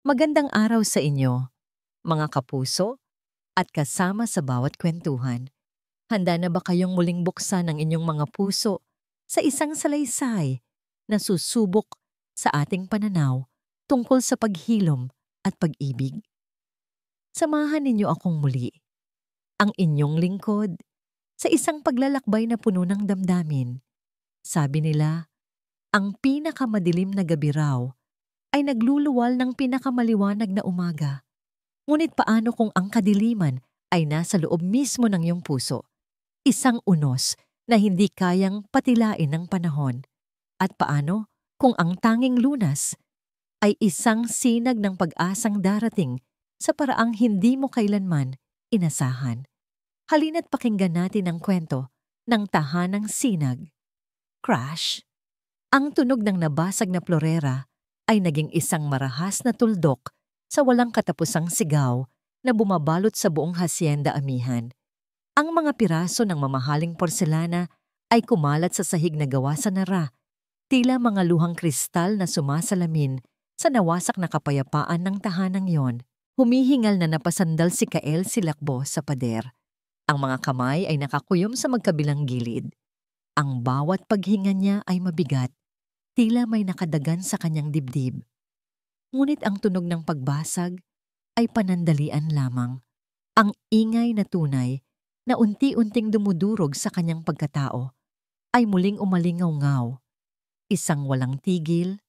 Magandang araw sa inyo, mga kapuso at kasama sa bawat kwentuhan. Handa na ba kayong muling buksan ang inyong mga puso sa isang salaysay na susubok sa ating pananaw tungkol sa paghilom at pag-ibig? Samahan ninyo akong muli, ang inyong lingkod, sa isang paglalakbay na puno ng damdamin. Sabi nila, ang pinakamadilim na gabi raw ay nagluluwal ng pinakamaliwanag na umaga. Ngunit paano kung ang kadiliman ay nasa loob mismo ng iyong puso? Isang unos na hindi kayang patilain ng panahon. At paano kung ang tanging lunas ay isang sinag ng pag-asang darating sa paraang hindi mo kailanman inasahan? Halina't pakinggan natin ang kwento ng tahanang sinag. Crash! Ang tunog ng nabasag na plorera ay naging isang marahas na tuldok sa walang katapusang sigaw na bumabalot sa buong hasyenda amihan. Ang mga piraso ng mamahaling porselana ay kumalat sa sahig na gawa sa nara, tila mga luhang kristal na sumasalamin sa nawasak na kapayapaan ng tahanang yon. Humihingal na napasandal si Kael silakbo sa pader. Ang mga kamay ay nakakuyom sa magkabilang gilid. Ang bawat paghinga niya ay mabigat, tila may nakadagan sa kanyang dibdib. Ngunit ang tunog ng pagbasag ay panandalian lamang. Ang ingay na tunay na unti-unting dumudurog sa kanyang pagkatao ay muling umalingaw-ngaw. Isang walang tigil,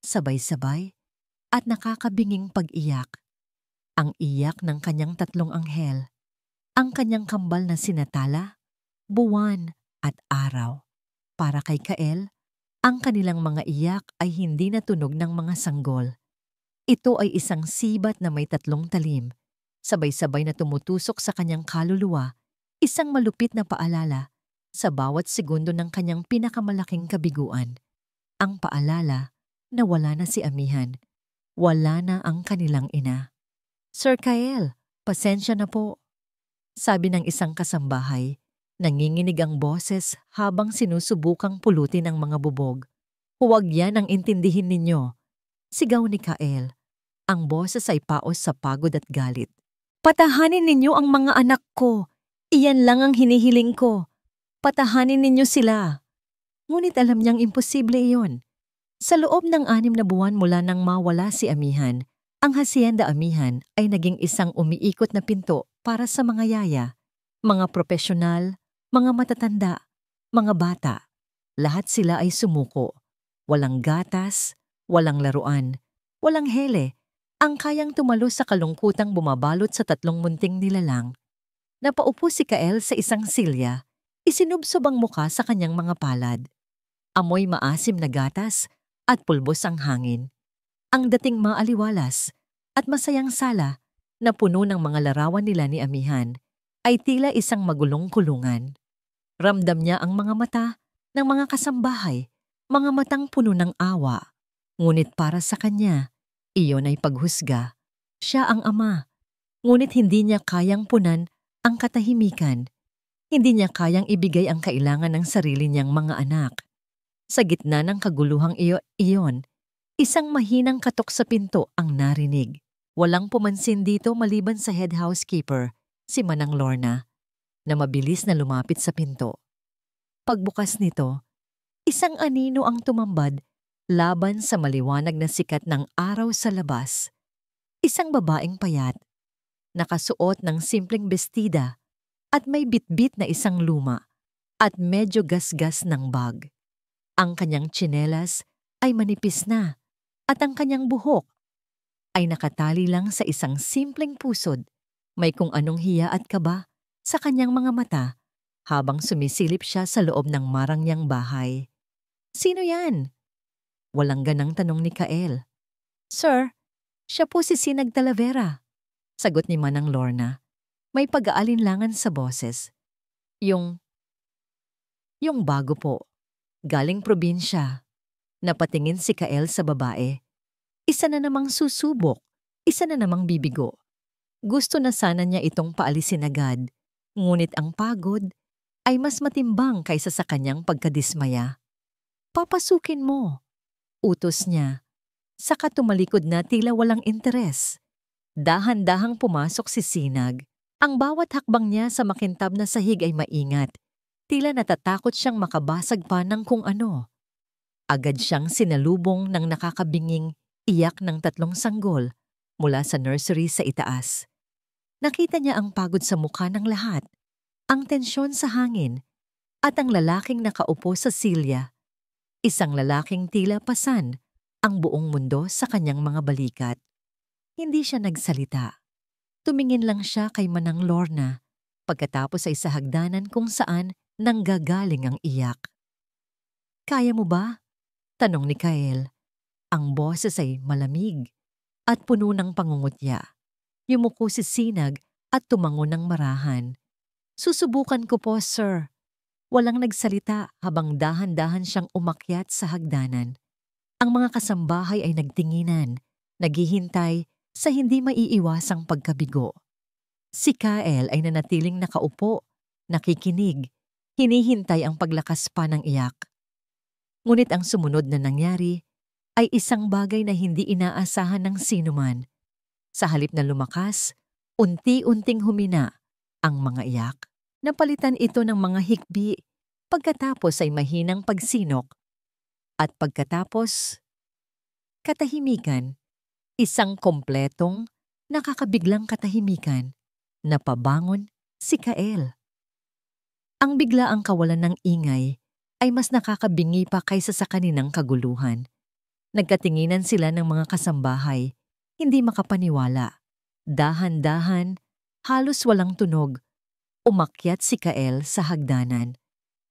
sabay-sabay, at nakakabinging pag-iyak. Ang iyak ng kanyang tatlong anghel, ang kanyang kambal na sinatala, buwan at araw. Para kay Kael, ang kanilang mga iyak ay hindi natunog ng mga sanggol. Ito ay isang sibat na may tatlong talim, sabay-sabay na tumutusok sa kanyang kaluluwa, isang malupit na paalala sa bawat segundo ng kanyang pinakamalaking kabiguan. Ang paalala na wala na si amihan, wala na ang kanilang ina. Sir Kael, pasensya na po. Sabi ng isang kasambahay, nanginginig ang boses habang sinusubukang pulutin ang mga bubog. Huwag yan ang intindihin ninyo. Sigaw ni Kael. Ang boses ay paos sa pagod at galit. Patahanin ninyo ang mga anak ko. Iyan lang ang hinihiling ko. Patahanin ninyo sila. Ngunit alam niyang imposible iyon. Sa loob ng 6 na buwan mula nang mawala si amihan, ang hasyenda amihan ay naging isang umiikot na pinto para sa mga yaya, mga profesional, mga matatanda, mga bata. Lahat sila ay sumuko. Walang gatas, walang laruan, walang hele, ang kayang tumalo sa kalungkutang bumabalot sa 3 munting nilalang. Napaupo si Kael sa isang silya, isinubsob ang muka sa kanyang mga palad. Amoy maasim na gatas at pulbos ang hangin. Ang dating maaliwalas at masayang sala na puno ng mga larawan nila ni amihan ay tila isang magulong kulungan. Ramdam niya ang mga mata ng mga kasambahay, mga matang puno ng awa. Ngunit para sa kanya, iyon ay paghusga. Siya ang ama, ngunit hindi niya kayang punan ang katahimikan. Hindi niya kayang ibigay ang kailangan ng sarili niyang mga anak. Sa gitna ng kaguluhang iyon, isang mahinang katok sa pinto ang narinig. Walang pumansin dito maliban sa head housekeeper, si Manang Lorna, na mabilis na lumapit sa pinto. Pagbukas nito, isang anino ang tumambad laban sa maliwanag na sikat ng araw sa labas. Isang babaeng payat, nakasuot ng simpleng bestida at may bitbit na isang luma at medyo gasgas ng bag. Ang kanyang tsinelas ay manipis na at ang kanyang buhok ay nakatali lang sa isang simpleng pusod. May kung anong hiya at kaba sa kanyang mga mata habang sumisilip siya sa loob ng marangyang bahay. Sino yan? Walang ganang tanong ni Kael. Sir, siya po si Sinag Talavera, sagot ni Manang Lorna. May pag-aalinlangan sa boses. Yung bago po. Galing probinsya. Napatingin si Kael sa babae. Isa na namang susubok, isa na namang bibigo. Gusto na sana niya itong paalisin agad, ngunit ang pagod ay mas matimbang kaysa sa kanyang pagkadismaya. Papasukin mo, utos niya. Saka tumalikod na tila walang interes. Dahan-dahang pumasok si Sinag. Ang bawat hakbang niya sa makintab na sahig ay maingat. Tila natatakot siyang makabasag pa ng kung ano. Agad siyang sinalubong ng nakakabinging iyak ng 3 sanggol mula sa nursery sa itaas. Nakita niya ang pagod sa mukha ng lahat, ang tensyon sa hangin, at ang lalaking nakaupo sa silya. Isang lalaking tila pasan ang buong mundo sa kanyang mga balikat. Hindi siya nagsalita. Tumingin lang siya kay Manang Lorna pagkatapos ay sa hagdanan kung saan nanggagaling ang iyak. "Kaya mo ba?" tanong ni Kael. Ang boses ay malamig at puno ng pangungutya. Yumuko si Sinag at tumango ng marahan. "Susubukan ko po, sir." Walang nagsalita habang dahan-dahan siyang umakyat sa hagdanan. Ang mga kasambahay ay nagtinginan, naghihintay sa hindi maiiwasang pagkabigo. Si Kael ay nanatiling nakaupo, nakikinig, hinihintay ang paglakas pa ng iyak. Ngunit ang sumunod na nangyari ay isang bagay na hindi inaasahan ng sinuman. Sa halip na lumakas, unti-unting humina ang mga iyak. Napalitan ito ng mga hikbi, pagkatapos ay mahinang pagsinok. At pagkatapos, katahimikan, isang kompletong, nakakabiglang katahimikan, napabangon si Kael. Ang biglaang kawalan ng ingay ay mas nakakabingi pa kaysa sa kaninang kaguluhan. Nagkatinginan sila ng mga kasambahay, hindi makapaniwala. Dahan-dahan, halos walang tunog, umakyat si Kael sa hagdanan.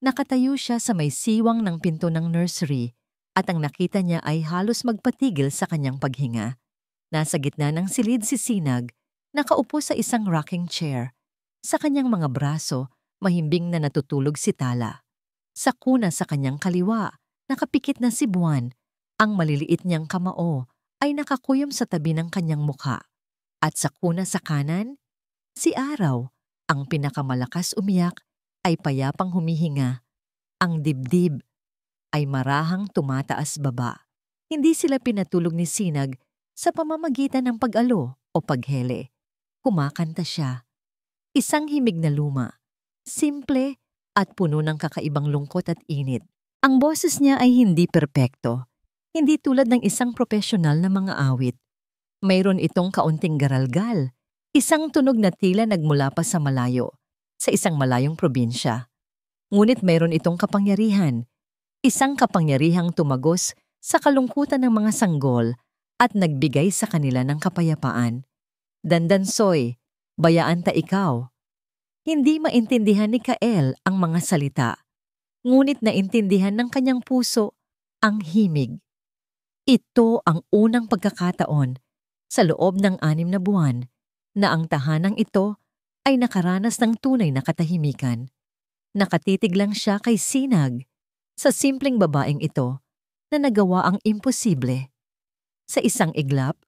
Nakatayo siya sa may siwang ng pinto ng nursery at ang nakita niya ay halos magpatigil sa kanyang paghinga. Nasa gitna ng silid si Sinag, nakaupo sa isang rocking chair. Sa kanyang mga braso, mahimbing na natutulog si Tala. Sa kuna sa kanyang kaliwa, nakapikit na si Buwan. Ang maliliit niyang kamao ay nakakuyom sa tabi ng kanyang mukha. At sa kuna sa kanan, si Araw, ang pinakamalakas umiyak, ay payapang humihinga. Ang dibdib ay marahang tumataas baba. Hindi sila pinatulog ni Sinag sa pamamagitan ng pag-alo o paghele. Kumakanta siya. Isang himig na luma, simple at puno ng kakaibang lungkot at init. Ang boses niya ay hindi perpekto, hindi tulad ng isang profesional na mga awit. Mayroon itong kaunting garalgal, isang tunog na tila nagmula pa sa malayo, sa isang malayong probinsya. Ngunit mayroon itong kapangyarihan, isang kapangyarihang tumagos sa kalungkutan ng mga sanggol at nagbigay sa kanila ng kapayapaan. "Dandansoy, bayaan ta ikaw." Hindi maintindihan ni Kael ang mga salita, ngunit naintindihan ng kanyang puso ang himig. Ito ang unang pagkakataon sa loob ng 6 na buwan na ang tahanang ito ay nakaranas ng tunay na katahimikan. Nakatitig lang siya kay Sinag, sa simpleng babaeng ito na nagawa ang imposible. Sa isang iglap,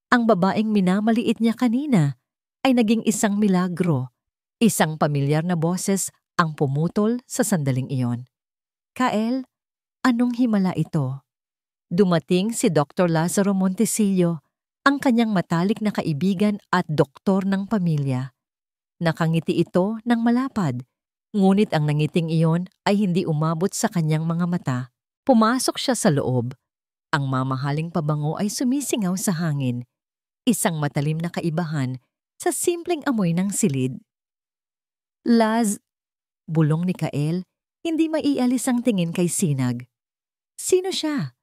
ang babaeng minamaliit niya kanina ay naging isang milagro. Isang pamilyar na boses ang pumutol sa sandaling iyon. "Kael, anong himala ito?" Dumating si Dr. Lazaro Montesillo, ang kanyang matalik na kaibigan at doktor ng pamilya. Nakangiti ito ng malapad, ngunit ang nangiting iyon ay hindi umabot sa kanyang mga mata. Pumasok siya sa loob. Ang mamahaling pabango ay sumisingaw sa hangin, isang matalim na kaibahan sa simpleng amoy ng silid. Bulong ni Kael, hindi maialis ang tingin kay Sinag. "Sino siya?"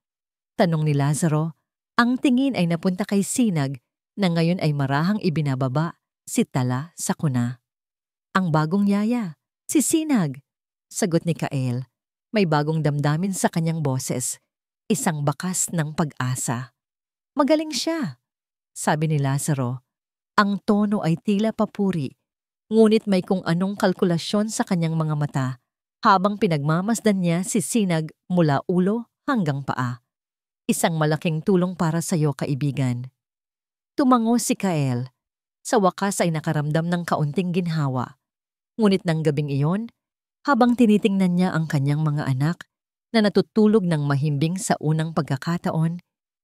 tanong ni Lazaro. Ang tingin ay napunta kay Sinag na ngayon ay marahang ibinababa si Tala sa kuna. "Ang bagong yaya, si Sinag," sagot ni Kael. May bagong damdamin sa kanyang boses, isang bakas ng pag-asa. "Magaling siya," sabi ni Lazaro. Ang tono ay tila papuri, ngunit may kung anong kalkulasyon sa kanyang mga mata habang pinagmamasdan niya si Sinag mula ulo hanggang paa. "Isang malaking tulong para sa iyo, kaibigan." Tumango si Kael. Sa wakas ay nakaramdam ng kaunting ginhawa. Ngunit ng gabing iyon, habang tinitingnan niya ang kanyang mga anak na natutulog ng mahimbing sa unang pagkakataon,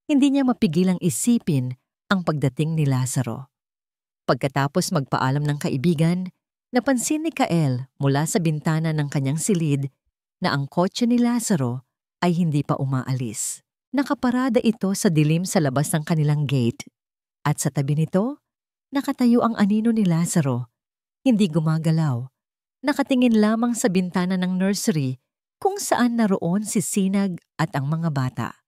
Hindi niya mapigilang isipin ang pagdating ni Lazaro. Pagkatapos magpaalam ng kaibigan, napansin ni Kael mula sa bintana ng kanyang silid na ang kotse ni Lazaro ay hindi pa umaalis. Nakaparada ito sa dilim sa labas ng kanilang gate at sa tabi nito, nakatayo ang anino ni Lazaro. Hindi gumagalaw. Nakatingin lamang sa bintana ng nursery kung saan naroon si Sinag at ang mga bata.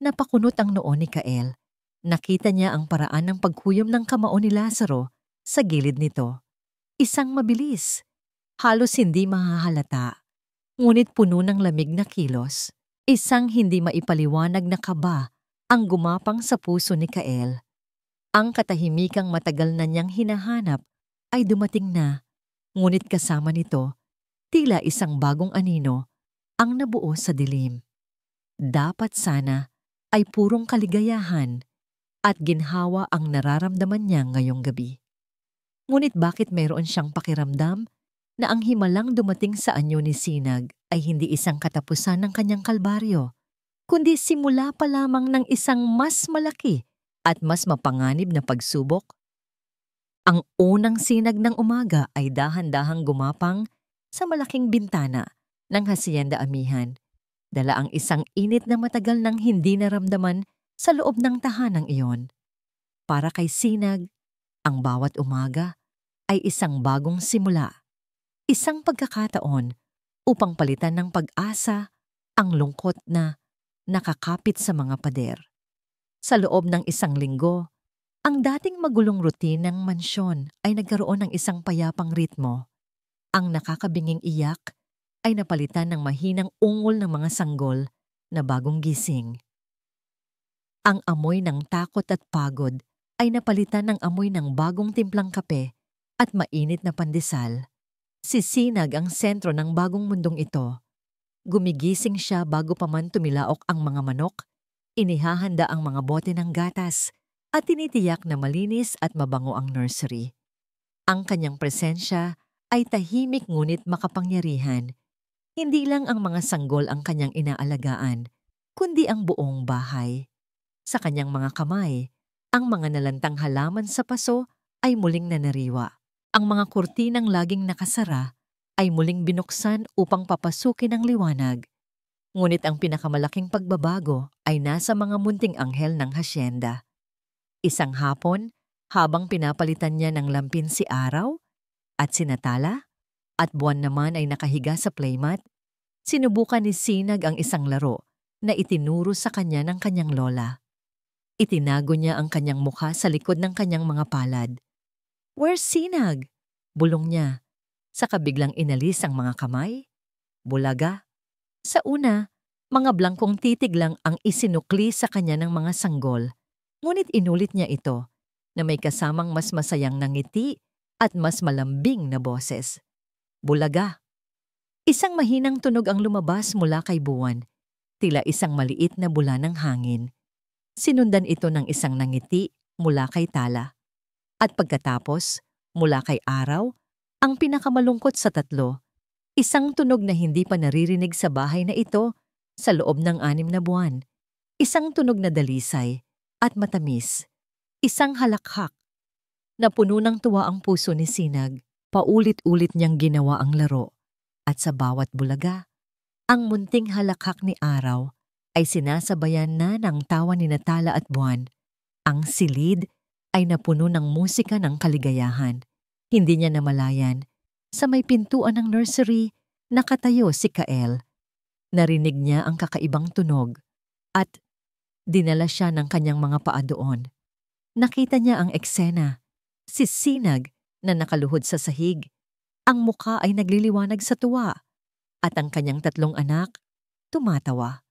Napakunot ang noo ni Kael. Nakita niya ang paraan ng paghuyom ng kamao ni Lazaro sa gilid nito. Isang mabilis, halos hindi mahahalata, ngunit puno ng lamig na kilos. Isang hindi maipaliwanag na kaba ang gumapang sa puso ni Kael. Ang katahimikang matagal na niyang hinahanap ay dumating na, ngunit kasama nito, tila isang bagong anino ang nabuo sa dilim. Dapat sana ay purong kaligayahan at ginhawa ang nararamdaman niya ngayong gabi. Ngunit bakit mayroon siyang pakiramdam na ang himalang dumating sa anyo ni Sinag ay hindi isang katapusan ng kanyang kalbaryo, kundi simula pa lamang ng isang mas malaki at mas mapanganib na pagsubok? Ang unang sinag ng umaga ay dahan-dahang gumapang sa malaking bintana ng Hacienda Amihan. Dala ang isang init na matagal nang hindi naramdaman sa loob ng tahanang iyon. Para kay Sinag, ang bawat umaga ay isang bagong simula. Isang pagkakataon upang palitan ng pag-asa ang lungkot na nakakapit sa mga pader. Sa loob ng isang linggo, ang dating magulong routine ng mansyon ay nagkaroon ng isang payapang ritmo. Ang nakakabinging iyak ay napalitan ng mahinang ungol ng mga sanggol na bagong gising. Ang amoy ng takot at pagod ay napalitan ng amoy ng bagong timplang kape at mainit na pandesal. Si Sinag ang sentro ng bagong mundong ito. Gumigising siya bago pa man tumilaok ang mga manok, inihahanda ang mga bote ng gatas, at tinitiyak na malinis at mabango ang nursery. Ang kanyang presensya ay tahimik ngunit makapangyarihan. Hindi lang ang mga sanggol ang kanyang inaalagaan, kundi ang buong bahay. Sa kanyang mga kamay, ang mga nalantang halaman sa paso ay muling nanariwa. Ang mga kurtinang laging nakasara ay muling binuksan upang papasukin ang liwanag. Ngunit ang pinakamalaking pagbabago ay nasa mga munting anghel ng hasyenda. Isang hapon, habang pinapalitan niya ng lampin si Araw at si Natala, at Buwan naman ay nakahiga sa playmat, sinubukan ni Sinag ang isang laro na itinuro sa kanya ng kanyang lola. Itinago niya ang kanyang mukha sa likod ng kanyang mga palad. "Where's Sinag?" bulong niya. Saka biglang inalis ang mga kamay. Bulaga. Sa una, mga blangkong titig lang ang isinukli sa kanya ng mga sanggol. Ngunit inulit niya ito na may kasamang mas masayang ngiti at mas malambing na boses. Bulaga. Isang mahinang tunog ang lumabas mula kay Buwan, tila isang maliit na bula ng hangin. Sinundan ito ng isang nangiti mula kay Tala. At pagkatapos, mula kay Araw, ang pinakamalungkot sa tatlo, isang tunog na hindi pa naririnig sa bahay na ito sa loob ng 6 na buwan. Isang tunog na dalisay at matamis. Isang halakhak. Napuno ng tuwa ang puso ni Sinag. Paulit-ulit niyang ginawa ang laro. At sa bawat bulaga, ang munting halakhak ni Araw ay sinasabayan na ng tawa ni Natala at Buwan. Ang silid ay napuno ng musika ng kaligayahan. Hindi niya namalayan. Sa may pintuan ng nursery, nakatayo si Kael. Narinig niya ang kakaibang tunog at dinala siya ng kanyang mga paa doon. Nakita niya ang eksena. Si Sinag na nakaluhod sa sahig. Ang mukha ay nagliliwanag sa tuwa at ang kanyang 3 anak tumatawa.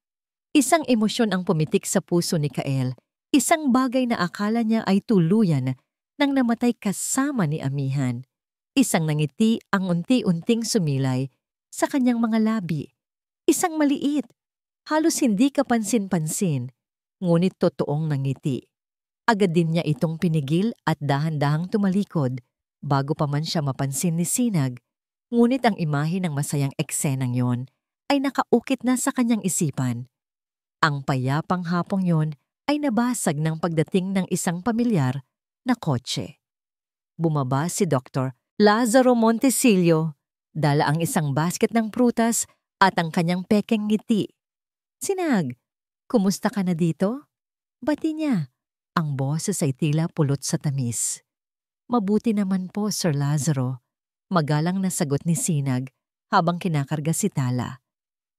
Isang emosyon ang pumitik sa puso ni Kael. Isang bagay na akala niya ay tuluyan nang namatay kasama ni Amihan. Isang nangiti ang unti-unting sumilay sa kanyang mga labi. Isang maliit, halos hindi kapansin-pansin, ngunit totoong nangiti. Agad din niya itong pinigil at dahan-dahang tumalikod bago pa man siya mapansin ni Sinag. Ngunit ang imahe ng masayang eksenang yon ay nakaukit na sa kanyang isipan. Ang payapang hapong yon ay nabasag ng pagdating ng isang pamilyar na kotse. Bumaba si Dr. Lazaro Montesillo, dala ang isang basket ng prutas at ang kanyang pekeng ngiti. "Sinag, kumusta ka na dito?" Bati niya. Ang boses ay tila pulot sa tamis. "Mabuti naman po, Sir Lazaro," magalang na sagot ni Sinag habang kinakarga si Tala.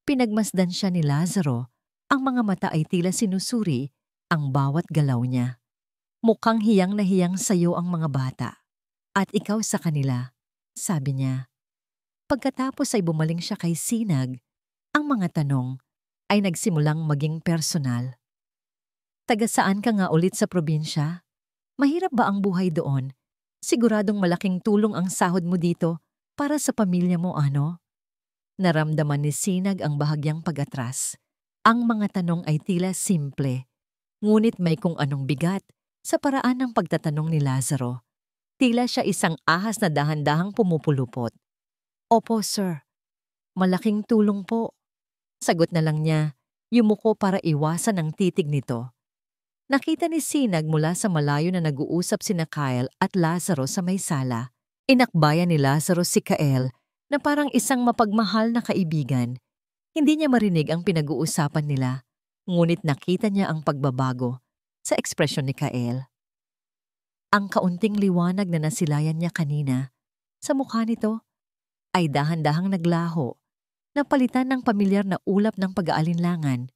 Pinagmasdan siya ni Lazaro, ang mga mata ay tila sinusuri ang bawat galaw niya. "Mukhang hiyang na hiyang sayo ang mga bata. At ikaw sa kanila," sabi niya. Pagkatapos ay bumaling siya kay Sinag. Ang mga tanong ay nagsimulang maging personal. "Taga saan ka nga ulit sa probinsya? Mahirap ba ang buhay doon? Siguradong malaking tulong ang sahod mo dito para sa pamilya mo, ano?" Naramdaman ni Sinag ang bahagyang pag-atras. Ang mga tanong ay tila simple, ngunit may kung anong bigat sa paraan ng pagtatanong ni Lazaro. Tila siya isang ahas na dahan-dahang pumupulupot. "Opo, sir. Malaking tulong po." Sagot na lang niya, yumuko para iwasan ang titig nito. Nakita ni Sinag mula sa malayo na nag-uusap sina Kyle at Lazaro sa may sala. Inakbayan ni Lazaro si Kyle na parang isang mapagmahal na kaibigan. Hindi niya marinig ang pinag-uusapan nila, ngunit nakita niya ang pagbabago sa ekspresyon ni Kyle. Ang kaunting liwanag na nasilayan niya kanina sa mukha nito ay dahan-dahang naglaho, napalitan ng pamilyar na ulap ng pag-aalinlangan.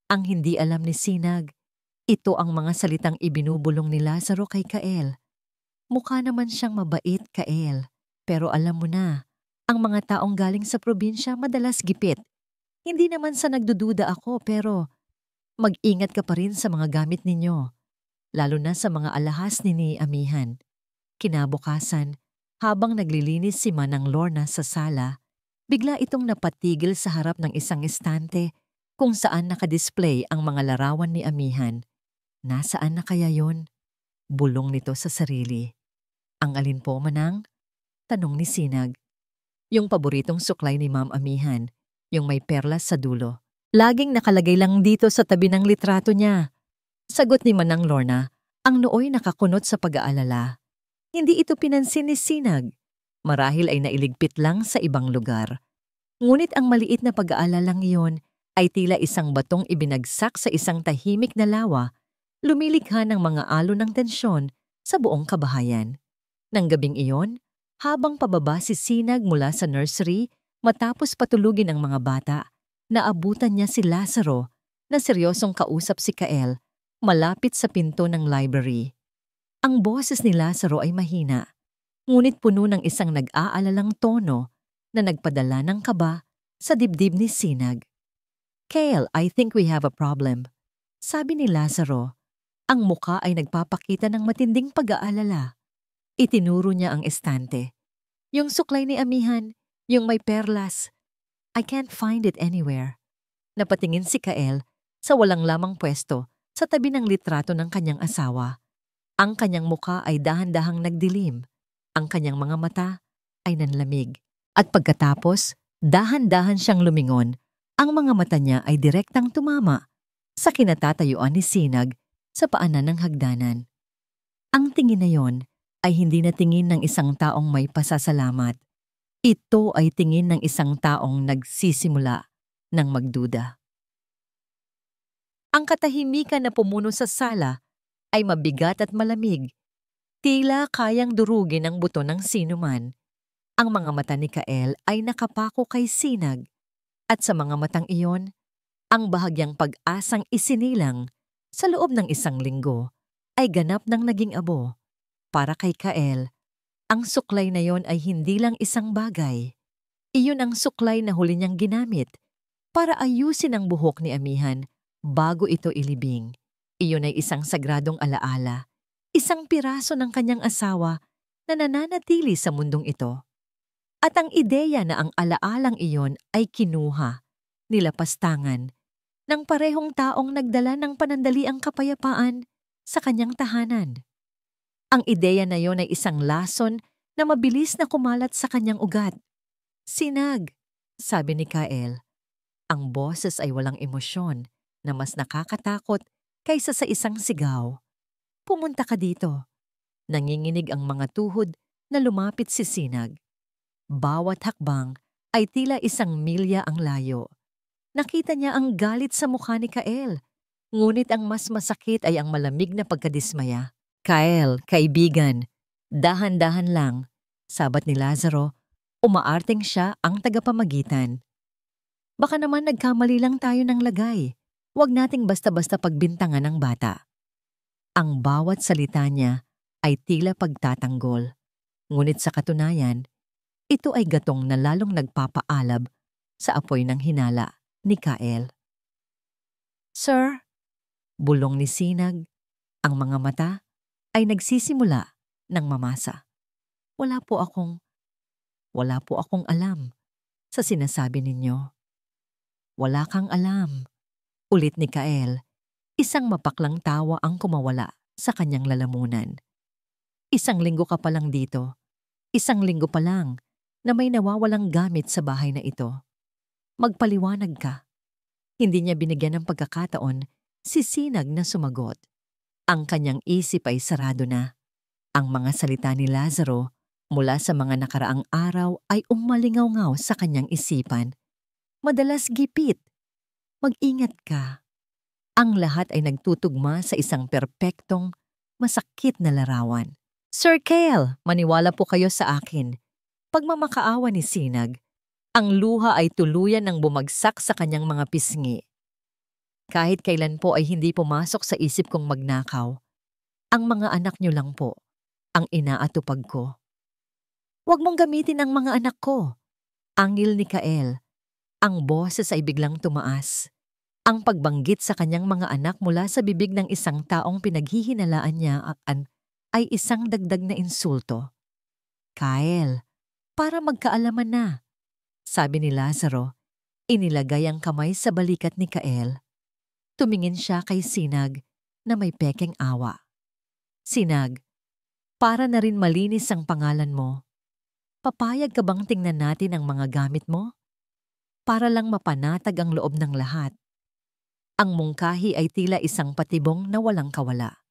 Ang hindi alam ni Sinag, ito ang mga salitang ibinubulong ni Lazaro kay Kael. "Mukha naman siyang mabait, Kael. Pero alam mo na, ang mga taong galing sa probinsya madalas gipit. Hindi naman sa nagdududa ako, pero mag-ingat ka pa rin sa mga gamit ninyo. Lalo na sa mga alahas ni Amihan." Kinabukasan, habang naglilinis si Manang Lorna sa sala, bigla itong napatigil sa harap ng isang estante kung saan nakadisplay ang mga larawan ni Amihan. Nasaan na kaya yon? Bulong nito sa sarili. "Ang alin po, Manang?" tanong ni Sinag. "Yung paboritong suklay ni Ma'am Amihan, yung may perlas sa dulo. Laging nakalagay lang dito sa tabi ng litrato niya." Sagot ni Manang Lorna, ang nooy nakakunot sa pag-aalala. Hindi ito pinansin ni Sinag. Marahil ay nailigpit lang sa ibang lugar. Ngunit ang maliit na pag-aalalang iyon ay tila isang batong ibinagsak sa isang tahimik na lawa, lumilikha ng mga alon ng tensyon sa buong kabahayan. Nang gabing iyon, habang pababa si Sinag mula sa nursery matapos patulugin ang mga bata, naabutan niya si Lazaro na seryosong kausap si Kael malapit sa pinto ng library. Ang boses ni Lazaro ay mahina, ngunit puno ng isang nag-aalalang tono na nagpadala ng kaba sa dibdib ni Sinag. "Kael, I think we have a problem," sabi ni Lazaro. Ang muka ay nagpapakita ng matinding pag-aalala. Itinuro niya ang estante. "Yung suklay ni Amihan, yung may perlas. I can't find it anywhere." Napatingin si Kael sa walang lamang pwesto sa tabi ng litrato ng kanyang asawa. Ang kanyang muka ay dahan-dahang nagdilim. Ang kanyang mga mata ay nanlamig. At pagkatapos, dahan-dahan siyang lumingon. Ang mga mata niya ay direktang tumama sa kinatatayuan ni Sinag sa paanan ng hagdanan. Ang tingin na yon ay hindi na tingin ng isang taong may pasasalamat. Ito ay tingin ng isang taong nagsisimula ng magduda. Ang katahimikan na pumuno sa sala ay mabigat at malamig. Tila kayang durugin ang buto ng sinuman. Ang mga mata ni Kael ay nakapako kay Sinag, at sa mga matang iyon, ang bahagyang pag-asang isinilang sa loob ng isang linggo ay ganap ng naging abo. Para kay Kael, ang suklay na yon ay hindi lang isang bagay. Iyon ang suklay na huli niyang ginamit para ayusin ang buhok ni Amihan bago ito ilibing. Iyon ay isang sagradong alaala, isang piraso ng kanyang asawa na nananatili sa mundong ito. At ang ideya na ang alaalang iyon ay kinuha, nilapastangan, ng parehong taong nagdala ng panandaliang kapayapaan sa kanyang tahanan. Ang ideya na iyon ay isang lason na mabilis na kumalat sa kanyang ugat. "Sinag," sabi ni Kael. Ang boses ay walang emosyon na mas nakakatakot kaysa sa isang sigaw. Pumunta ka dito. Nanginginig ang mga tuhod na lumapit si Sinag. Bawat hakbang ay tila isang milya ang layo. Nakita niya ang galit sa mukha ni Kael. Ngunit ang mas masakit ay ang malamig na pagkadismaya. Kael, kaibigan, dahan-dahan lang. Sabat ni Lazaro, umaarting siya ang tagapamagitan. Baka naman nagkamali lang tayo ng lagay. Huwag nating basta-basta pagbintangan ng bata. Ang bawat salita niya ay tila pagtatanggol. Ngunit sa katunayan, ito ay gatong na lalong nagpapaalab sa apoy ng hinala ni Kael. Sir, bulong ni Sinag, ang mga mata ay nagsisimula ng mamasa. Wala po akong alam sa sinasabi ninyo. Wala kang alam, ulit ni Kael. Isang mapaklang tawa ang kumawala sa kanyang lalamunan. 1 linggo ka pa lang dito. 1 linggo pa lang na may nawawalang gamit sa bahay na ito. Magpaliwanag ka. Hindi niya binigyan ng pagkakataon si Sinag na sumagot. Ang kanyang isip ay sarado na. Ang mga salita ni Lazaro mula sa mga nakaraang araw ay umalingaw-ngaw sa kanyang isipan. Madalas gipit. Mag-ingat ka. Ang lahat ay nagtutugma sa isang perpektong, masakit na larawan. Sir Kael, maniwala po kayo sa akin. Pagmamakaawa ni Sinag, ang luha ay tuluyan ng bumagsak sa kanyang mga pisngi. Kahit kailan po ay hindi pumasok sa isip kong magnakaw. Ang mga anak niyo lang po ang inaatupag ko. Huwag mong gamitin ang mga anak ko. Angil ni Kael. Ang boses ay biglang tumaas. Ang pagbanggit sa kanyang mga anak mula sa bibig ng isang taong pinaghihinalaan niya ay isang dagdag na insulto. Kael, para magkaalaman na, sabi ni Lazaro. Inilagay ang kamay sa balikat ni Kael. Tumingin siya kay Sinag na may pekeng awa. Sinag, para na rin malinis ang pangalan mo. Papayag ka bang tingnan natin ang mga gamit mo? Para lang mapanatag ang loob ng lahat. Ang mungkahi ay tila isang patibong na walang kawala.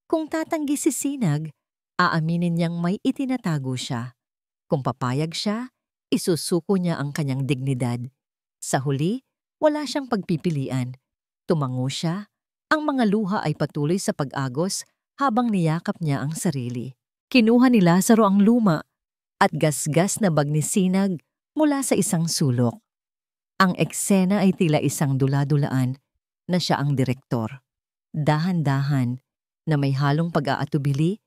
Kung tatanggi si Sinag, aaminin niyang may itinatago siya. Kung papayag siya, isusuko niya ang kanyang dignidad. Sa huli, wala siyang pagpipilian. Tumango siya, ang mga luha ay patuloy sa pag-agos habang niyakap niya ang sarili. Kinuha ni Lazaro ang luma at gasgas na bag ni Sinag mula sa isang sulok. Ang eksena ay tila isang dula-dulaan na siya ang direktor. Dahan-dahan na may halong pag-aatubili,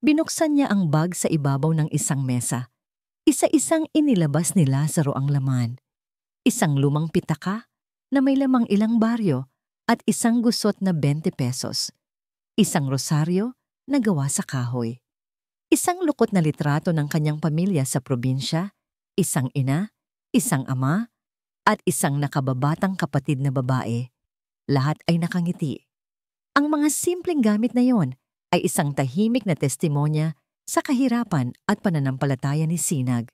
binuksan niya ang bag sa ibabaw ng isang mesa. Isa-isang inilabas ni Lazaro ang laman. Isang lumang pitaka na may lamang ilang baryo at isang gusot na 20 pesos. Isang rosaryo na gawa sa kahoy. Isang lukot na litrato ng kanyang pamilya sa probinsya, isang ina, isang ama, at isang nakababatang kapatid na babae. Lahat ay nakangiti. Ang mga simpleng gamit na yon ay isang tahimik na testimonya sa kahirapan at pananampalataya ni Sinag.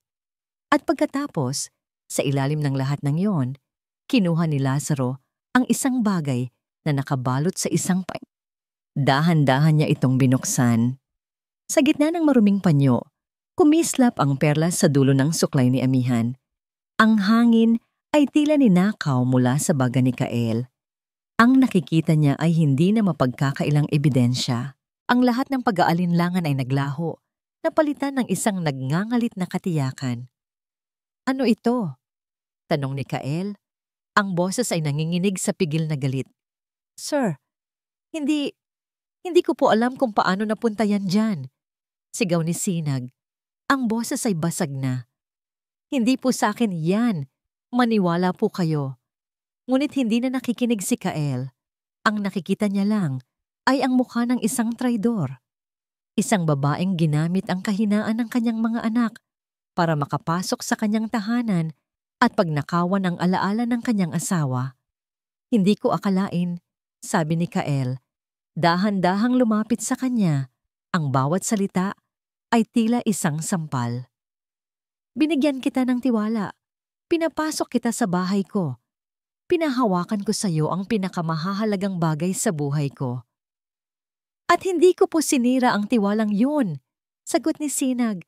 At pagkatapos, sa ilalim ng lahat ng yon, kinuha ni Lazaro ang isang bagay na nakabalot sa isang pain. Dahan-dahan niya itong binuksan. Sa gitna ng maruming panyo, kumislap ang perlas sa dulo ng suklay ni Amihan. Ang hangin ay tila ninakaw mula sa baga ni Kael. Ang nakikita niya ay hindi na mapagkakailang ebidensya. Ang lahat ng pag-aalinlangan ay naglaho, napalitan ng isang nagngangalit na katiyakan. Ano ito? Tanong ni Kael. Ang boses ay nanginginig sa pigil na galit. Sir, hindi ko po alam kung paano napunta yan dyan. Sigaw ni Sinag. Ang boses ay basag na. Hindi po sa akin yan. Maniwala po kayo. Ngunit hindi na nakikinig si Kael. Ang nakikita niya lang ay ang mukha ng isang traidor. Isang babaeng ginamit ang kahinaan ng kanyang mga anak para makapasok sa kanyang tahanan at pagnakawan ang alaala ng kanyang asawa. Hindi ko akalain, sabi ni Kael. Dahan-dahang lumapit sa kanya, ang bawat salita ay tila isang sampal. Binigyan kita ng tiwala. Pinapasok kita sa bahay ko. Pinahawakan ko sa iyo ang pinakamahalagang bagay sa buhay ko. At hindi ko po sinira ang tiwalang yun. Sagot ni Sinag.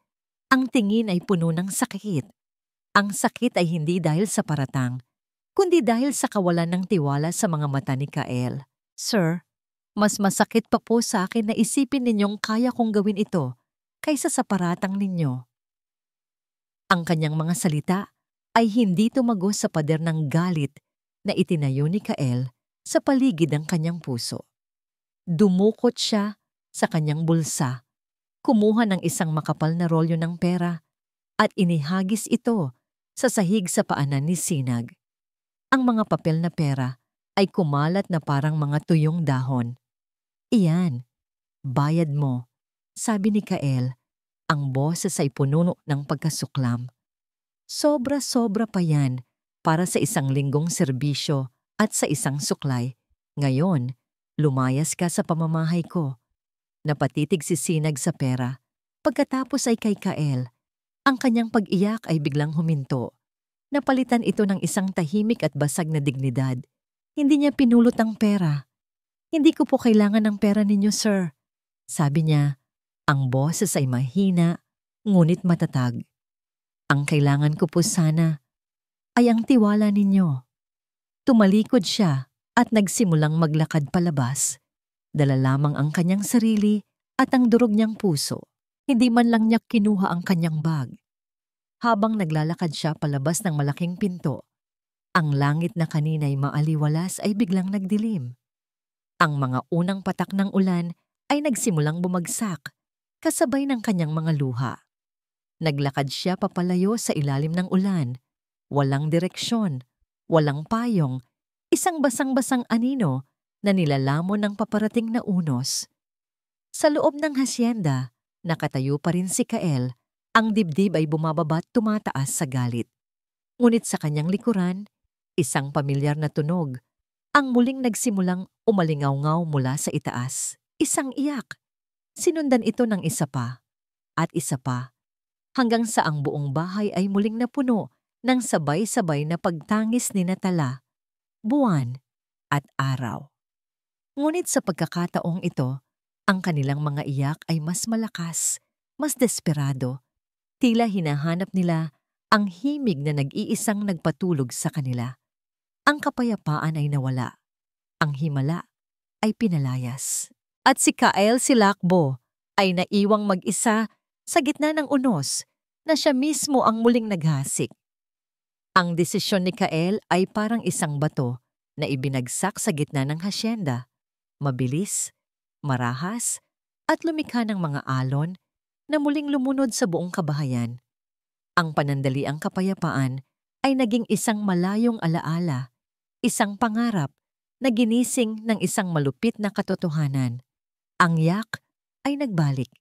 Ang tingin ay puno ng sakit. Ang sakit ay hindi dahil sa paratang, kundi dahil sa kawalan ng tiwala sa mga mata ni Kael. Sir, mas masakit pa po sa akin na isipin ninyong kaya kong gawin ito kaysa sa paratang ninyo. Ang kanyang mga salita ay hindi tumagos sa pader ng galit na itinayo ni Kael sa paligid ng kanyang puso. Dumukot siya sa kanyang bulsa, kumuha ng isang makapal na rolyo ng pera at inihagis ito sa sahig sa paanan ni Sinag. Ang mga papel na pera ay kumalat na parang mga tuyong dahon. Iyan, bayad mo, sabi ni Kael. Ang boses ay puno ng pagkasuklam. Sobra-sobra pa yan para sa isang linggong serbisyo at sa isang suklay. Ngayon, lumayas ka sa pamamahay ko. Napatitig si Sinag sa pera. Pagkatapos ay kay Kael. Ang kanyang pag-iyak ay biglang huminto. Napalitan ito ng isang tahimik at basag na dignidad. Hindi niya pinulot ang pera. Hindi ko po kailangan ng pera ninyo, sir. Sabi niya, ang boses ay mahina, ngunit matatag. Ang kailangan ko po sana ay ang tiwala ninyo. Tumalikod siya at nagsimulang maglakad palabas. Dala lamang ang kanyang sarili at ang durog niyang puso. Hindi man lang niya kinuha ang kanyang bag. Habang naglalakad siya palabas ng malaking pinto, ang langit na kanina'y maaliwalas ay biglang nagdilim. Ang mga unang patak ng ulan ay nagsimulang bumagsak, kasabay ng kanyang mga luha. Naglakad siya papalayo sa ilalim ng ulan. Walang direksyon, walang payong, isang basang-basang anino na nilalamon ng paparating na unos. Sa loob ng hasyenda, nakatayo pa rin si Kael. Ang dibdib ay bumababa at tumataas sa galit. Ngunit sa kanyang likuran, isang pamilyar na tunog ang muling nagsimulang umalingaw-ngaw mula sa itaas. Isang iyak. Sinundan ito ng isa pa at isa pa, hanggang sa ang buong bahay ay muling napuno ng sabay-sabay na pagtangis ni Natala, buwan at araw. Ngunit sa pagkakataong ito, ang kanilang mga iyak ay mas malakas, mas desperado. Tila hinahanap nila ang himig na nag-iisang nagpatulog sa kanila. Ang kapayapaan ay nawala. Ang himala ay pinalayas. At si Kael Silakbo ay naiwang mag-isa sa gitna ng unos na siya mismo ang muling naghasik. Ang desisyon ni Kael ay parang isang bato na ibinagsak sa gitna ng hasyenda. Mabilis, marahas, at lumikha ng mga alon na muling lumunod sa buong kabahayan. Ang panandaliang kapayapaan ay naging isang malayong alaala, isang pangarap na ginising ng isang malupit na katotohanan. Ang yak ay nagbalik.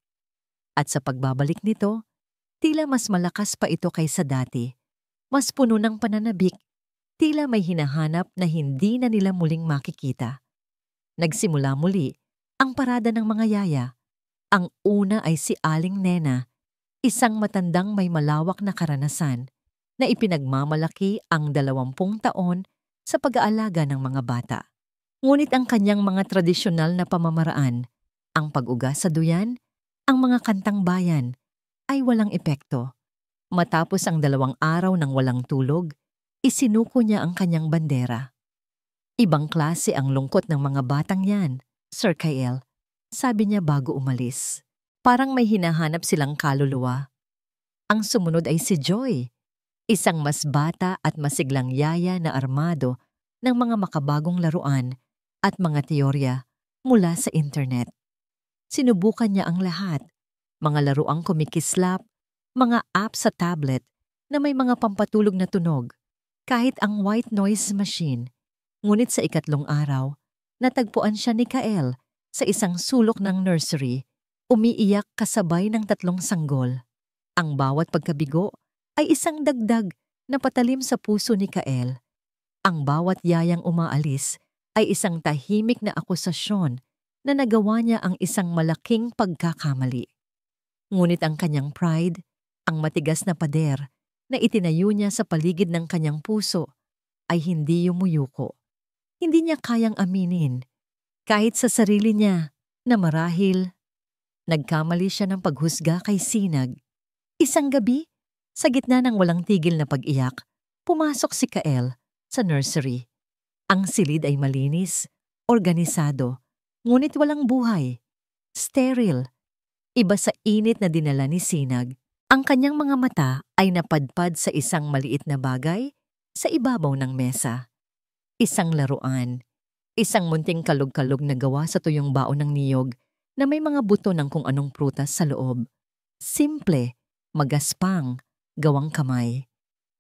At sa pagbabalik nito, tila mas malakas pa ito kaysa dati. Mas puno ng pananabik, tila may hinahanap na hindi na nila muling makikita. Nagsimula muli ang parada ng mga yaya. Ang una ay si Aling Nena, isang matandang may malawak na karanasan na ipinagmamalaki ang 20 taon sa pag-aalaga ng mga bata. Ngunit ang kanyang mga tradisyonal na pamamaraan, ang pag-uga sa duyan, ang mga kantang bayan, ay walang epekto. Matapos ang 2 araw ng walang tulog, isinuko niya ang kanyang bandera. Ibang klase ang lungkot ng mga batang yan, Sir Kael, sabi niya bago umalis. Parang may hinahanap silang kaluluwa. Ang sumunod ay si Joy, isang mas bata at masiglang yaya na armado ng mga makabagong laruan at mga teorya mula sa internet. Sinubukan niya ang lahat, mga laruang kumikislap, mga app sa tablet na may mga pampatulog na tunog, kahit ang white noise machine. Ngunit sa 3 araw, natagpuan siya ni Kael sa isang sulok ng nursery, umiiyak kasabay ng 3 sanggol. Ang bawat pagkabigo ay isang dagdag na patalim sa puso ni Kael. Ang bawat yayang umaalis ay isang tahimik na akusasyon na nagawa niya ang isang malaking pagkakamali. Ngunit ang kanyang pride, ang matigas na pader na itinayo niya sa paligid ng kanyang puso, ay hindi yumuyuko. Hindi niya kayang aminin, kahit sa sarili niya, na marahil nagkamali siya ng paghusga kay Sinag. Isang gabi, sa gitna ng walang tigil na pag-iyak, pumasok si Kael sa nursery. Ang silid ay malinis, organisado, ngunit walang buhay. Sterile. Iba sa init na dinala ni Sinag. Ang kanyang mga mata ay napadpad sa isang maliit na bagay sa ibabaw ng mesa. Isang laruan. Isang munting kalog-kalog na gawa sa tuyong baon ng niyog na may mga buto ng kung anong prutas sa loob. Simple, magaspang, gawang kamay.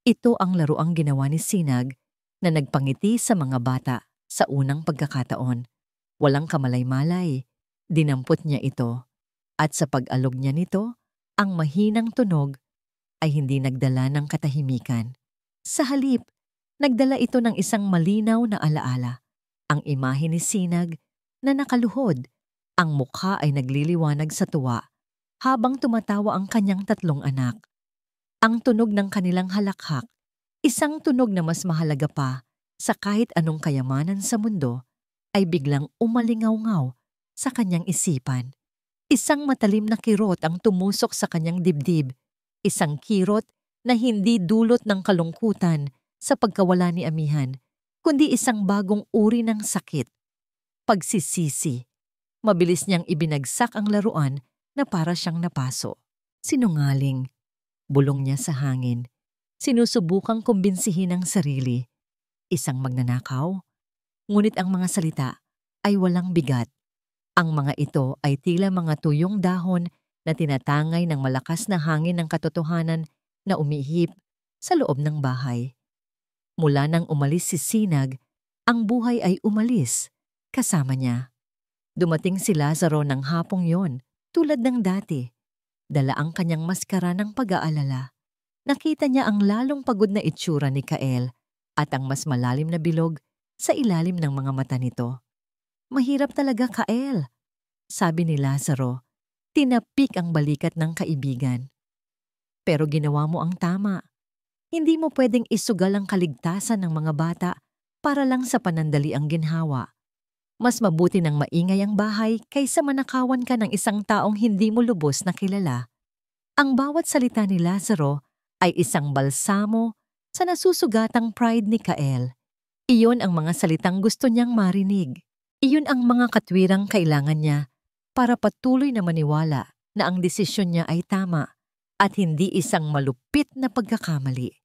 Ito ang laruang ginawa ni Sinag na nagpangiti sa mga bata sa unang pagkakataon. Walang kamalay-malay. Dinampot niya ito. At sa pag-alog niya nito, ang mahinang tunog ay hindi nagdala ng katahimikan. Sa halip, nagdala ito ng isang malinaw na alaala. Ang imahe ni Sinag na nakaluhod. Ang mukha ay nagliliwanag sa tuwa habang tumatawa ang kanyang 3 anak. Ang tunog ng kanilang halakhak, isang tunog na mas mahalaga pa sa kahit anong kayamanan sa mundo, ay biglang umalingaw-ngaw sa kanyang isipan. Isang matalim na kirot ang tumusok sa kanyang dibdib. Isang kirot na hindi dulot ng kalungkutan sa pagkawala ni Amihan, kundi isang bagong uri ng sakit. Pagsisisi. Mabilis niyang ibinagsak ang laruan na para siyang napaso. Sinungaling. Bulong niya sa hangin. Sinusubukang kumbinsihin ang sarili. Isang magnanakaw. Ngunit ang mga salita ay walang bigat. Ang mga ito ay tila mga tuyong dahon na tinatangay ng malakas na hangin ng katotohanan na umihip sa loob ng bahay. Mula nang umalis si Sinag, ang buhay ay umalis kasama niya. Dumating si Lazaro ng hapong yon, tulad ng dati. Dala ang kanyang maskara ng pag-aalala. Nakita niya ang lalong pagod na itsura ni Kael at ang mas malalim na bilog sa ilalim ng mga mata nito. "Mahirap talaga, Kael," sabi ni Lazaro. Tinapik ang balikat ng kaibigan. "Pero ginawa mo ang tama. Hindi mo pwedeng isugal ang kaligtasan ng mga bata para lang sa panandali ang ginhawa. Mas mabuti ng maingay ang bahay kaysa manakawan ka ng isang taong hindi mo lubos na kilala." Ang bawat salita ni Lazaro ay isang balsamo sa nasusugatang pride ni Kael. Iyon ang mga salitang gusto niyang marinig. Iyon ang mga katwirang kailangan niya para patuloy na maniwala na ang desisyon niya ay tama at hindi isang malupit na pagkakamali.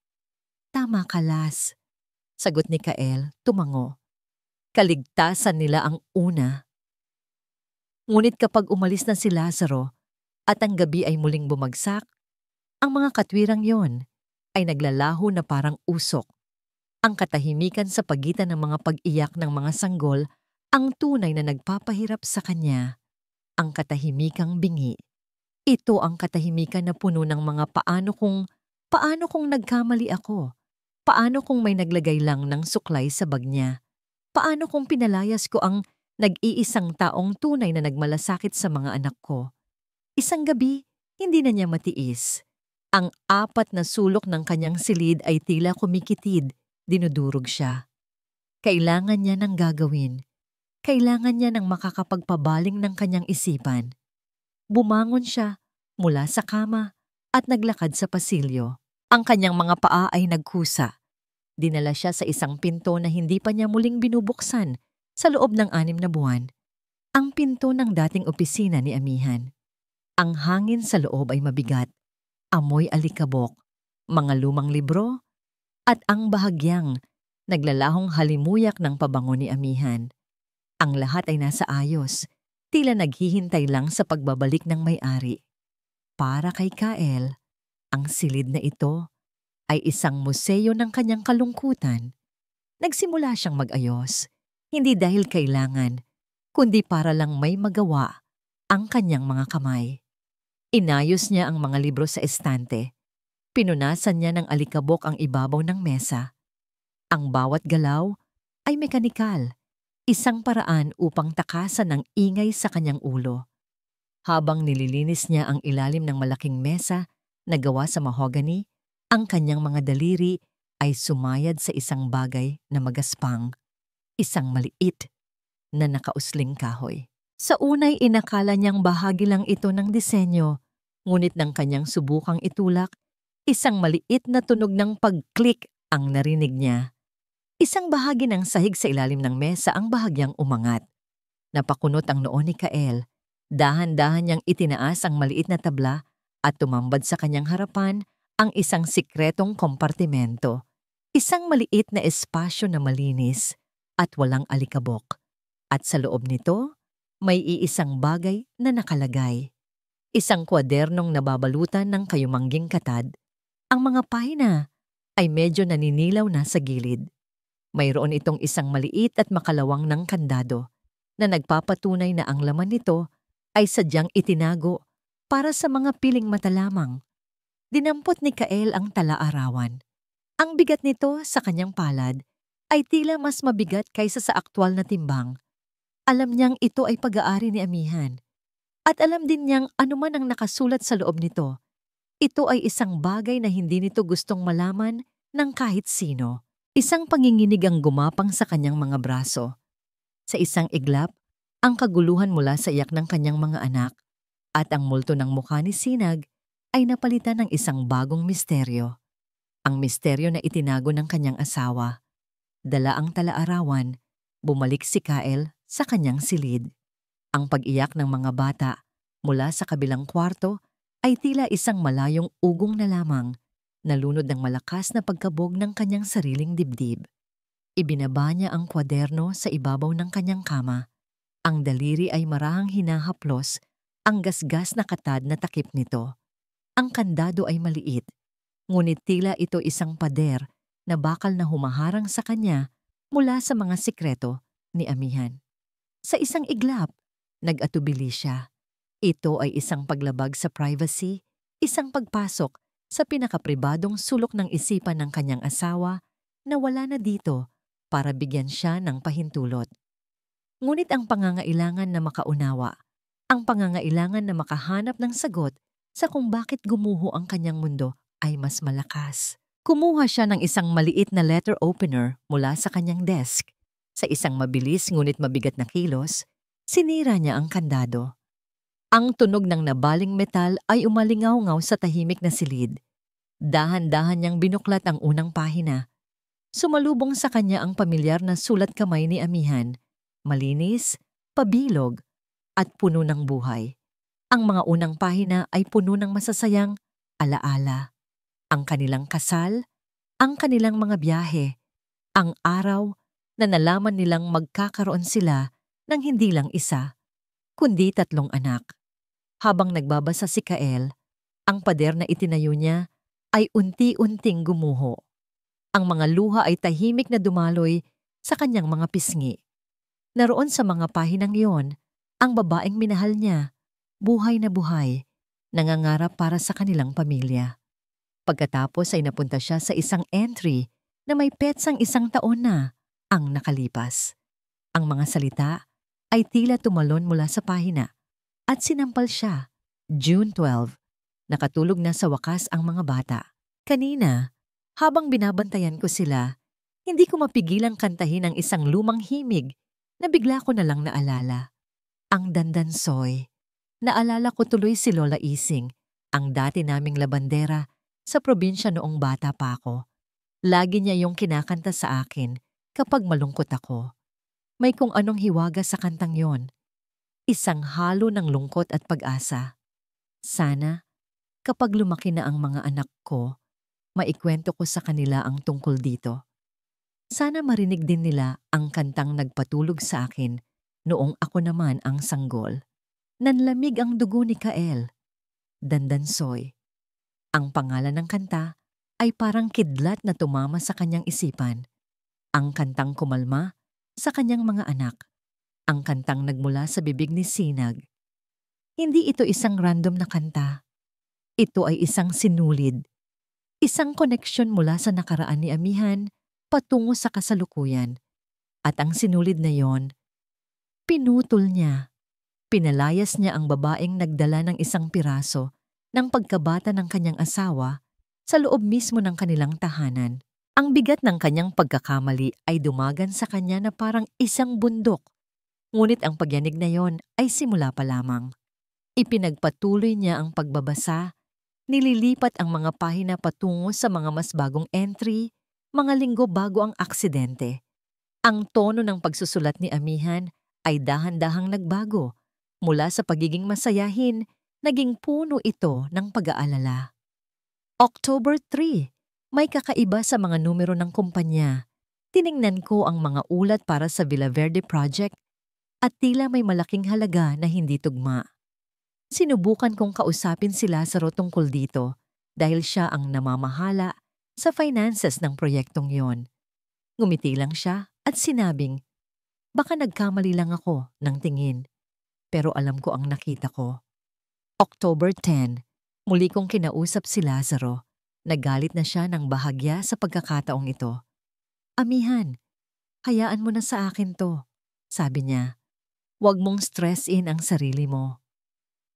"Tama ka, Las," sagot ni Kael, tumango. Kaligtasan nila ang una. Ngunit kapag umalis na si Lazaro at ang gabi ay muling bumagsak, ang mga katwirang yon ay naglalaho na parang usok. Ang katahimikan sa pagitan ng mga pag-iyak ng mga sanggol ang tunay na nagpapahirap sa kanya. Ang katahimikang bingi. Ito ang katahimikan na puno ng mga paano kung nagkamali ako? Paano kung may naglagay lang ng suklay sa bag niya? Paano kung pinalayas ko ang nag-iisang taong tunay na nagmalasakit sa mga anak ko? Isang gabi, hindi na niya matiis. Ang 4 na sulok ng kanyang silid ay tila kumikitid, dinudurog siya. Kailangan niya ng gagawin. Kailangan niya ng makakapagpabaling ng kanyang isipan. Bumangon siya mula sa kama at naglakad sa pasilyo. Ang kanyang mga paa ay nagkusa. Dinala siya sa isang pinto na hindi pa niya muling binubuksan sa loob ng 6 na buwan. Ang pinto ng dating opisina ni Amihan. Ang hangin sa loob ay mabigat. Amoy alikabok, mga lumang libro, at ang bahagyang naglalahong halimuyak ng pabango ni Amihan. Ang lahat ay nasa ayos, tila naghihintay lang sa pagbabalik ng may-ari. Para kay Kael, ang silid na ito ay isang museo ng kanyang kalungkutan. Nagsimula siyang mag-ayos, hindi dahil kailangan, kundi para lang may magawa ang kanyang mga kamay. Inayos niya ang mga libro sa estante. Pinunasan niya ng alikabok ang ibabaw ng mesa. Ang bawat galaw ay mekanikal. Isang paraan upang takasan ang ingay sa kanyang ulo. Habang nililinis niya ang ilalim ng malaking mesa na gawa sa mahogany, ang kanyang mga daliri ay sumayad sa isang bagay na magaspang, isang maliit na nakausling kahoy. Sa unay inakala niyang bahagi lang ito ng disenyo, ngunit nang kanyang subukang itulak, isang maliit na tunog ng pag-click ang narinig niya. Isang bahagi ng sahig sa ilalim ng mesa ang bahagyang umangat. Napakunot ang noo ni Kael. Dahan-dahan niyang itinaas ang maliit na tabla at tumambad sa kanyang harapan ang isang sikretong kompartimento. Isang maliit na espasyo na malinis at walang alikabok. At sa loob nito, may iisang bagay na nakalagay. Isang kwadernong nababalutan ng kayumangging katad. Ang mga pahina ay medyo naninilaw na sa gilid. Mayroon itong isang maliit at makalawang ng kandado na nagpapatunay na ang laman nito ay sadyang itinago para sa mga piling mata lamang. Dinampot ni Kael ang tala-arawan. Ang bigat nito sa kanyang palad ay tila mas mabigat kaysa sa aktwal na timbang. Alam niyang ito ay pag-aari ni Amihan. At alam din niyang anuman ang nakasulat sa loob nito. Ito ay isang bagay na hindi nito gustong malaman ng kahit sino. Isang panginginig ang gumapang sa kanyang mga braso. Sa isang iglap, ang kaguluhan mula sa iyak ng kanyang mga anak at ang multo ng mukha ni Sinag ay napalitan ng isang bagong misteryo. Ang misteryo na itinago ng kanyang asawa. Dala ang tala-arawan, bumalik si Kael sa kanyang silid. Ang pag-iyak ng mga bata mula sa kabilang kwarto ay tila isang malayong ugong na lamang, nalunod ng malakas na pagkabog ng kanyang sariling dibdib. Ibinaba niya ang kwaderno sa ibabaw ng kanyang kama. Ang daliri ay marahang hinahaplos ang gasgas na katad na takip nito. Ang kandado ay maliit, ngunit tila ito isang pader na bakal na humaharang sa kanya mula sa mga sikreto ni Amihan. Sa isang iglap, nag-atubili siya. Ito ay isang paglabag sa privacy, isang pagpasok sa pinakapribadong sulok ng isipan ng kanyang asawa na wala na dito para bigyan siya ng pahintulot. Ngunit ang pangangailangan na makaunawa, ang pangangailangan na makahanap ng sagot sa kung bakit gumuho ang kanyang mundo ay mas malakas. Kumuha siya ng isang maliit na letter opener mula sa kanyang desk. Sa isang mabilis ngunit mabigat na kilos, sinira niya ang kandado. Ang tunog ng nabaling metal ay umalingaw-ngaw sa tahimik na silid. Dahan-dahan niyang binuklat ang unang pahina. Sumalubong sa kanya ang pamilyar na sulat kamay ni Amihan. Malinis, pabilog, at puno ng buhay. Ang mga unang pahina ay puno ng masasayang alaala. Ang kanilang kasal, ang kanilang mga biyahe, ang araw na nalaman nilang magkakaroon sila ng hindi lang isa, kundi 3 anak. Habang nagbabasa si Kael, ang pader na itinayo niya ay unti-unting gumuho. Ang mga luha ay tahimik na dumaloy sa kanyang mga pisngi. Naroon sa mga pahinang iyon, ang babaeng minahal niya, buhay na buhay, nangangarap para sa kanilang pamilya. Pagkatapos ay napunta siya sa isang entry na may petsang 1 taon na ang nakalipas. Ang mga salita ay tila tumalon mula sa pahina at sinampal siya. June 12, nakatulog na sa wakas ang mga bata. Kanina, habang binabantayan ko sila, hindi ko mapigilang kantahin ang isang lumang himig na bigla ko na lang naalala. Ang Dandansoy. Naalala ko tuloy si Lola Ising, ang dati naming labandera sa probinsya noong bata pa ako. Lagi niya yung kinakanta sa akin kapag malungkot ako. May kung anong hiwaga sa kantang yon. Isang halo ng lungkot at pag-asa. Sana, kapag lumaki na ang mga anak ko, maikwento ko sa kanila ang tungkol dito. Sana marinig din nila ang kantang nagpatulog sa akin noong ako naman ang sanggol. Nanlamig ang dugo ni Kael. Dandansoy. Ang pangalan ng kanta ay parang kidlat na tumama sa kanyang isipan. Ang kantang kumalma sa kanyang mga anak. Ang kantang nagmula sa bibig ni Sinag. Hindi ito isang random na kanta. Ito ay isang sinulid. Isang koneksyon mula sa nakaraan ni Amihan patungo sa kasalukuyan. At ang sinulid na yon, pinutol niya. Pinalayas niya ang babaeng nagdala ng isang piraso ng pagkabata ng kanyang asawa sa loob mismo ng kanilang tahanan. Ang bigat ng kanyang pagkakamali ay dumagan sa kanya na parang isang bundok. Ngunit ang pagyanig na yon ay simula pa lamang. Ipinagpatuloy niya ang pagbabasa, nililipat ang mga pahina patungo sa mga mas bagong entry, mga linggo bago ang aksidente. Ang tono ng pagsusulat ni Amihan ay dahan-dahang nagbago. Mula sa pagiging masayahin, naging puno ito ng pag-aalala. October 3, may kakaiba sa mga numero ng kumpanya. Tiningnan ko ang mga ulat para sa Villaverde Project at tila may malaking halaga na hindi tugma. Sinubukan kong kausapin si Lazaro tungkol dito dahil siya ang namamahala sa finances ng proyektong yon. Ngumiti lang siya at sinabing, baka nagkamali lang ako ng tingin, pero alam ko ang nakita ko. October 10, muli kong kinausap si Lazaro. Nagalit na siya ng bahagya sa pagkakataong ito. Amihan, hayaan mo na sa akin to, sabi niya. Huwag mong stress-in ang sarili mo.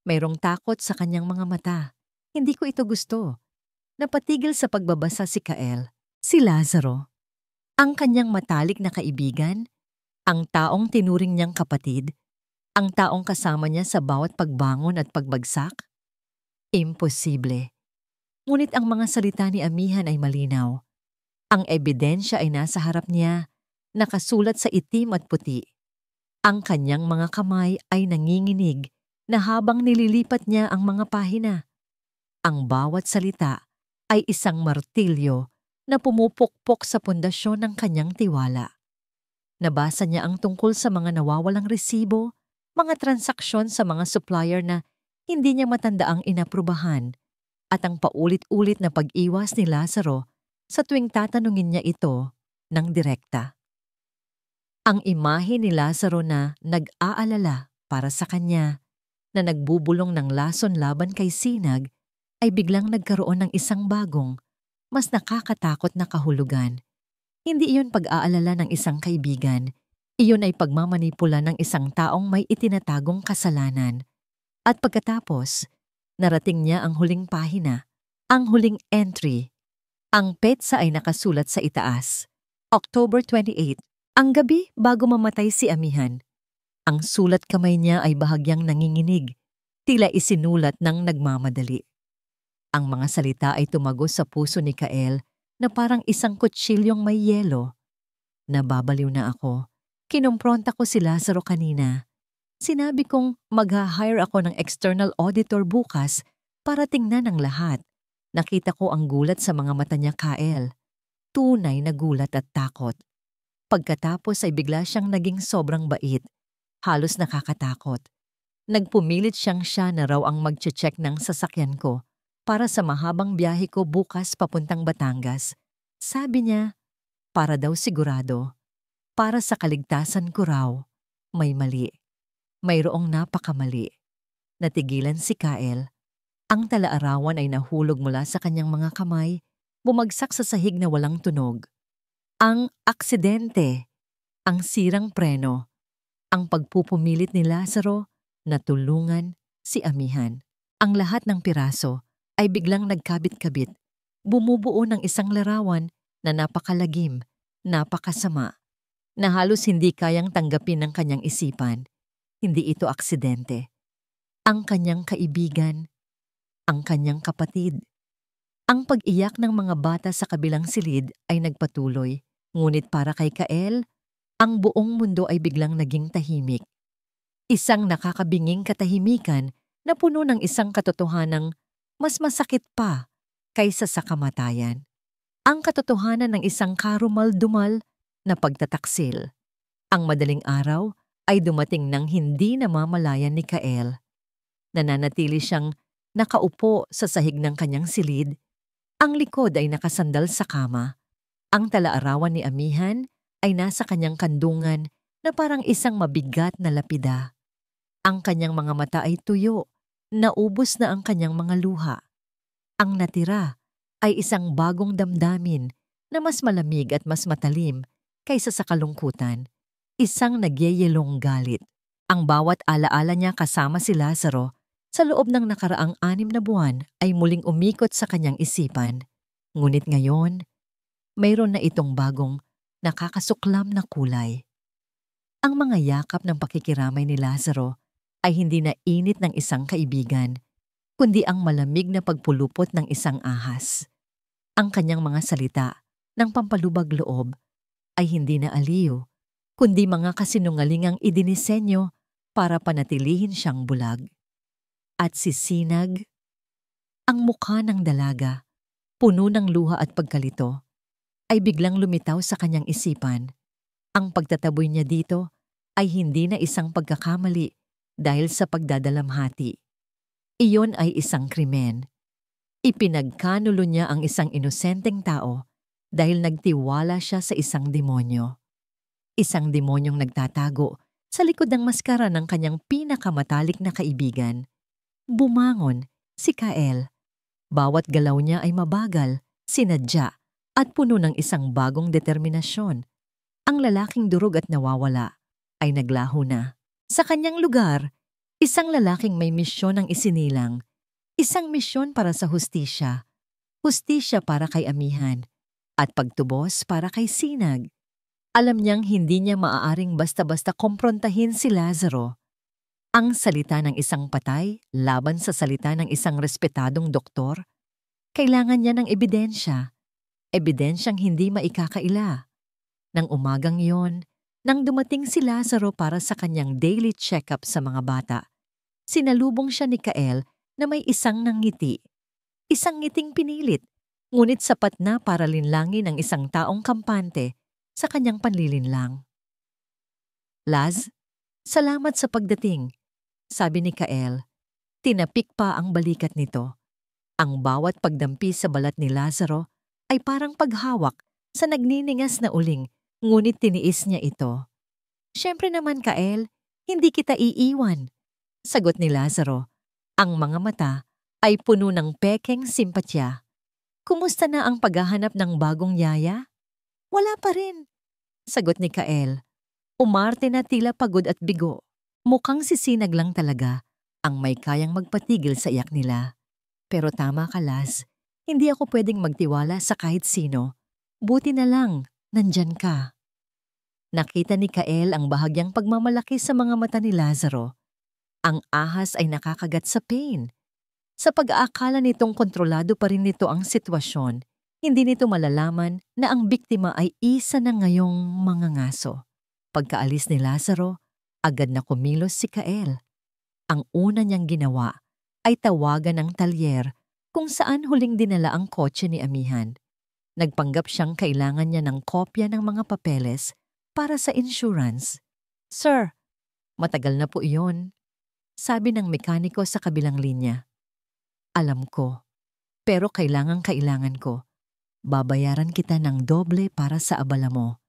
Mayroong takot sa kanyang mga mata. Hindi ko ito gusto. Napatigil sa pagbabasa si Kael, si Lazaro. Ang kanyang matalik na kaibigan, ang taong tinuring niyang kapatid, ang taong kasama niya sa bawat pagbangon at pagbagsak? Imposible. Ngunit ang mga salita ni Amihan ay malinaw. Ang ebidensya ay nasa harap niya, nakasulat sa itim at puti. Ang kanyang mga kamay ay nanginginig na habang nililipat niya ang mga pahina. Ang bawat salita ay isang martilyo na pumupukpok sa pundasyon ng kanyang tiwala. Nabasa niya ang tungkol sa mga nawawalang resibo, mga transaksyon sa mga supplier na hindi niya matandaang inaprubahan, at ang paulit-ulit na pag-iwas ni Lazaro sa tuwing tatanungin niya ito ng direkta. Ang imahe ni Lazaro na nag-aalala para sa kanya, na nagbubulong ng lason laban kay Sinag, ay biglang nagkaroon ng isang bagong, mas nakakatakot na kahulugan. Hindi iyon pag-aalala ng isang kaibigan, iyon ay pagmamanipula ng isang taong may itinatagong kasalanan. At pagkatapos, narating niya ang huling pahina, ang huling entry. Ang petsa ay nakasulat sa itaas. October 28, ang gabi bago mamatay si Amihan. Ang sulat kamay niya ay bahagyang nanginginig, tila isinulat ng nagmamadali. Ang mga salita ay tumagos sa puso ni Kael na parang isang kutsilyong may yelo. Nababaliw na ako. Kinumpronta ko si Lazaro kanina. Sinabi kong mag-hire ako ng external auditor bukas para tingnan ang lahat. Nakita ko ang gulat sa mga mata niya, Kael. Tunay na gulat at takot. Pagkatapos ay bigla siyang naging sobrang bait. Halos nakakatakot. Nagpumilit siya na raw ang mag-check ng sasakyan ko para sa mahabang biyahe ko bukas papuntang Batangas. Sabi niya, para daw sigurado. Para sa kaligtasan ko raw, may mali. Mayroong napakamali. Natigilan si Kael. Ang talaarawan ay nahulog mula sa kanyang mga kamay, bumagsak sa sahig na walang tunog. Ang aksidente, ang sirang preno, ang pagpupumilit ni Lazaro na tulungan si Amihan. Ang lahat ng piraso ay biglang nagkabit-kabit, bumubuo ng isang larawan na napakalagim, napakasama, na halos hindi kayang tanggapin ng kanyang isipan. Hindi ito aksidente. Ang kanyang kaibigan, ang kanyang kapatid. Ang pag-iyak ng mga bata sa kabilang silid ay nagpatuloy, ngunit para kay Kael, ang buong mundo ay biglang naging tahimik. Isang nakakabinging katahimikan na puno ng isang katotohanang mas masakit pa kaysa sa kamatayan. Ang katotohanan ng isang karumal-dumal na pagtataksil. Ang madaling araw ay dumating ng hindi namamalayan ni Kael. Nananatili siyang nakaupo sa sahig ng kanyang silid. Ang likod ay nakasandal sa kama. Ang talaarawan ni Amihan ay nasa kanyang kandungan na parang isang mabigat na lapida. Ang kanyang mga mata ay tuyo, naubos na ang kanyang mga luha. Ang natira ay isang bagong damdamin na mas malamig at mas matalim kaysa sa kalungkutan. Isang nagyeyelong galit. Ang bawat alaala niya kasama si Lazaro sa loob ng nakaraang 6 na buwan ay muling umikot sa kanyang isipan. Ngunit ngayon, mayroon na itong bagong nakakasuklam na kulay. Ang mga yakap ng pakikiramay ni Lazaro ay hindi na init ng isang kaibigan, kundi ang malamig na pagpulupot ng isang ahas. Ang kanyang mga salita ng pampalubag loob ay hindi na aliw, kundi mga kasinungalingang idinisenyo para panatilihin siyang bulag. At si Sinag, ang mukha ng dalaga, puno ng luha at pagkalito, ay biglang lumitaw sa kanyang isipan. Ang pagtataboy niya dito ay hindi na isang pagkakamali dahil sa pagdadalamhati. Iyon ay isang krimen. Ipinagkanulo niya ang isang inosenteng tao dahil nagtiwala siya sa isang demonyo. Isang demonyong nagtatago sa likod ng maskara ng kanyang pinakamatalik na kaibigan. Bumangon si Kael. Bawat galaw niya ay mabagal, sinadya, at puno ng isang bagong determinasyon. Ang lalaking durog at nawawala ay naglaho na. Sa kanyang lugar, isang lalaking may misyon ang isinilang. Isang misyon para sa hustisya. Hustisya para kay Amihan. At pagtubos para kay Sinag. Alam niyang hindi niya maaaring basta-basta komprontahin si Lazaro. Ang salita ng isang patay laban sa salita ng isang respetadong doktor, kailangan niya ng ebidensya. Ebidensyang hindi maikakaila. Nang umagang yon, nang dumating si Lazaro para sa kanyang daily check-up sa mga bata, sinalubong siya ni Kael na may isang nangiti. Isang ngiting pinilit, ngunit sapat na para linlangin ang isang taong kampante sa kanyang panlilinlang. Laz, salamat sa pagdating, sabi ni Kael. Tinapik pa ang balikat nito. Ang bawat pagdampi sa balat ni Lazaro ay parang paghawak sa nagniningas na uling, ngunit tiniis niya ito. Siyempre naman, Kael, hindi kita iiwan, sagot ni Lazaro. Ang mga mata ay puno ng pekeng simpatya. Kumusta na ang paghahanap ng bagong yaya? Wala pa rin, sagot ni Kael. Umarte na tila pagod at bigo. Mukhang si Sinag lang talaga ang may kayang magpatigil sa iyak nila. Pero tama ka, Laz. Hindi ako pwedeng magtiwala sa kahit sino. Buti na lang, nandyan ka. Nakita ni Kael ang bahagyang pagmamalaki sa mga mata ni Lazaro. Ang ahas ay nakakagat sa pain. Sa pag-aakala nitong kontrolado pa rin nito ang sitwasyon, hindi nito malalaman na ang biktima ay isa na ngayong mga ngaso. Pagkaalis ni Lazaro, agad na kumilos si Kael. Ang una niyang ginawa ay tawagan ng talyer kung saan huling dinala ang kotse ni Amihan. Nagpanggap siyang kailangan niya ng kopya ng mga papeles para sa insurance. Sir, matagal na po iyon, sabi ng mekaniko sa kabilang linya. Alam ko, pero kailangan ko. Babayaran kita ng doble para sa abala mo.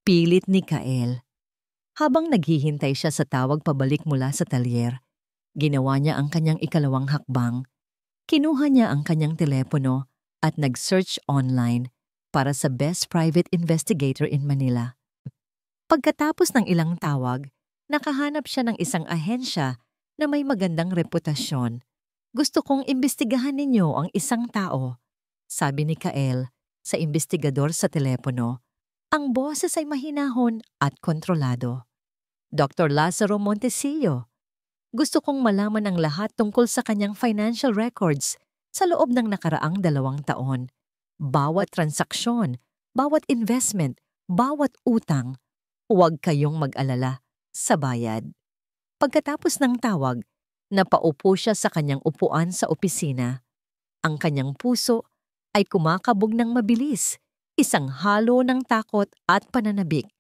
Pilit ni Kael. Habang naghihintay siya sa tawag pabalik mula sa talyer, ginawa niya ang kanyang ikalawang hakbang. Kinuha niya ang kanyang telepono at nag-search online para sa best private investigator in Manila. Pagkatapos ng ilang tawag, nakahanap siya ng isang ahensya na may magandang reputasyon. Gusto kong imbestigahan ninyo ang isang tao, sabi ni Kael sa imbestigador sa telepono. Ang boses ay mahinahon at kontrolado. Dr. Lazaro Montesillo. Gusto kong malaman ang lahat tungkol sa kanyang financial records sa loob ng nakaraang 2 taon. Bawat transaksyon, bawat investment, bawat utang. Huwag kayong mag-alala sa bayad. Pagkatapos ng tawag, napaupo siya sa kanyang upuan sa opisina. Ang kanyang puso ay kumakabog ng mabilis, isang halo ng takot at pananabik.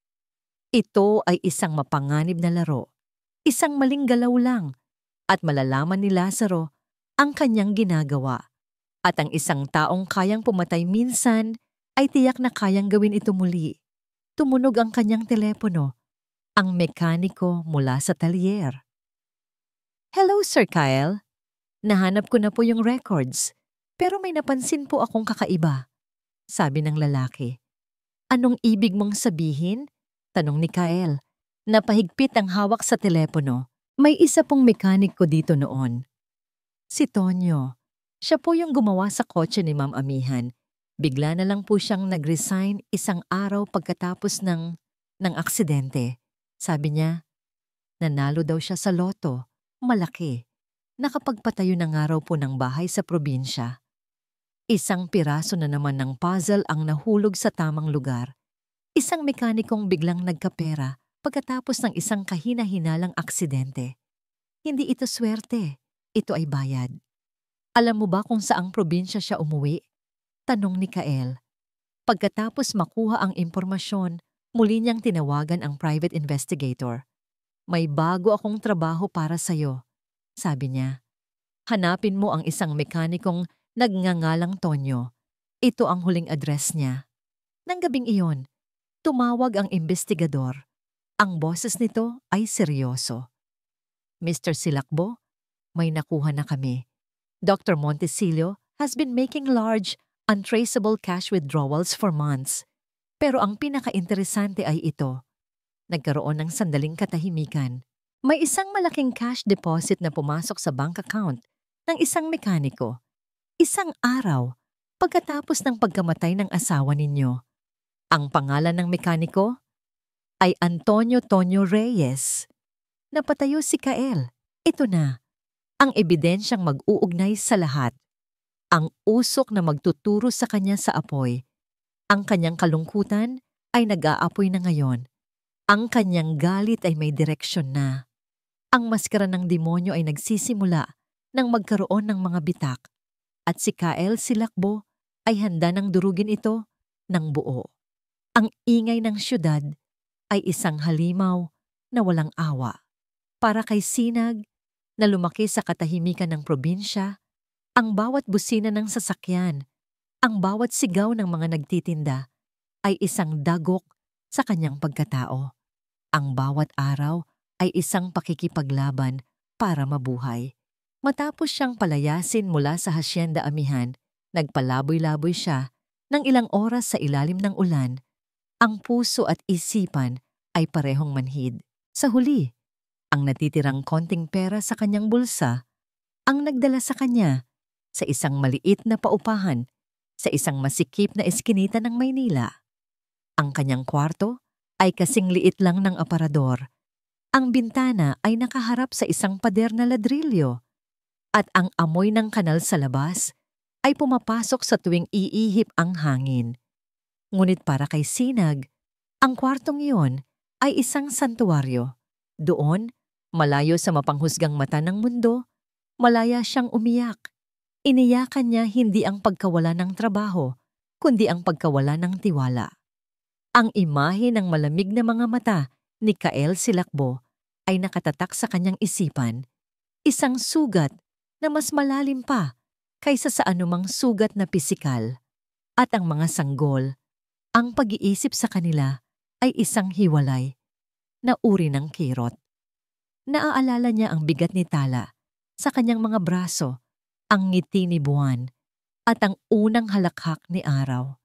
Ito ay isang mapanganib na laro, isang maling galaw lang, at malalaman ni Lazaro ang kanyang ginagawa. At ang isang taong kayang pumatay minsan ay tiyak na kayang gawin ito muli. Tumunog ang kanyang telepono, ang mekaniko mula sa talyer. Hello, Sir Kyle. Nahanap ko na po yung records, pero may napansin po akong kakaiba, sabi ng lalaki. Anong ibig mong sabihin? Tanong ni Kyle. Napahigpit ang hawak sa telepono. May isa pong mekaniko dito noon. Si Tonyo. Siya po yung gumawa sa kotse ni Ma'am Amihan. Bigla na lang po siyang nag-resign isang araw pagkatapos ng aksidente. Sabi niya, nanalo daw siya sa loto, malaki. Nakapagpatayo na nga raw po ng bahay sa probinsya. Isang piraso na naman ng puzzle ang nahulog sa tamang lugar. Isang mekanikong biglang nagkapera pagkatapos ng isang kahina-hinalang aksidente. Hindi ito swerte, ito ay bayad. Alam mo ba kung saang probinsya siya umuwi? Tanong ni Kael. Pagkatapos makuha ang impormasyon, muli niyang tinawagan ang private investigator. May bago akong trabaho para sa'yo, sabi niya. Hanapin mo ang isang mekanikong nagngangalang Tonyo. Ito ang huling address niya. Nang gabing iyon, tumawag ang investigador. Ang boses nito ay seryoso. Mr. Silakbo, may nakuha na kami. Dr. Montecillo has been making large, untraceable cash withdrawals for months. Pero ang pinaka-interesante ay ito. Nagkaroon ng sandaling katahimikan. May isang malaking cash deposit na pumasok sa bank account ng isang mekaniko. Isang araw, pagkatapos ng pagkamatay ng asawa ninyo. Ang pangalan ng mekaniko ay Antonio Tonyo Reyes. Napatayo si Kael. Ito na, ang ebidensyang mag-uugnay sa lahat. Ang usok na magtuturo sa kanya sa apoy. Ang kanyang kalungkutan ay nag-aapoy na ngayon. Ang kanyang galit ay may direksyon na. Ang maskara ng demonyo ay nagsisimula nang magkaroon ng mga bitak. At si Kael Silakbo ay handa nang durugin ito ng buo. Ang ingay ng syudad ay isang halimaw na walang awa. Para kay Sinag na lumaki sa katahimikan ng probinsya, ang bawat busina ng sasakyan, ang bawat sigaw ng mga nagtitinda ay isang dagok sa kanyang pagkatao. Ang bawat araw ay isang pakikipaglaban para mabuhay. Matapos siyang palayasin mula sa hasyenda amihan, nagpalaboy-laboy siya ng ilang oras sa ilalim ng ulan. Ang puso at isipan ay parehong manhid. Sa huli, ang natitirang konting pera sa kanyang bulsa ang nagdala sa kanya sa isang maliit na paupahan sa isang masikip na eskinita ng Maynila. Ang kanyang kwarto ay kasing liit lang ng aparador. Ang bintana ay nakaharap sa isang pader na ladrilyo at ang amoy ng kanal sa labas ay pumapasok sa tuwing iihip ang hangin. Ngunit para kay Sinag, ang kwartong iyon ay isang santuwaryo. Doon, malayo sa mapanghusgang mata ng mundo, malaya siyang umiyak. Iniyakan niya hindi ang pagkawala ng trabaho, kundi ang pagkawala ng tiwala. Ang imahe ng malamig na mga mata ni Kael Silakbo ay nakatatak sa kanyang isipan, isang sugat na mas malalim pa kaysa sa anumang sugat na pisikal. At ang mga sanggol, ang pag-iisip sa kanila ay isang hiwalay na uri ng kirot. Naaalala niya ang bigat ni Tala sa kanyang mga braso, ang ngiti ni buwan, at ang unang halakhak ni araw.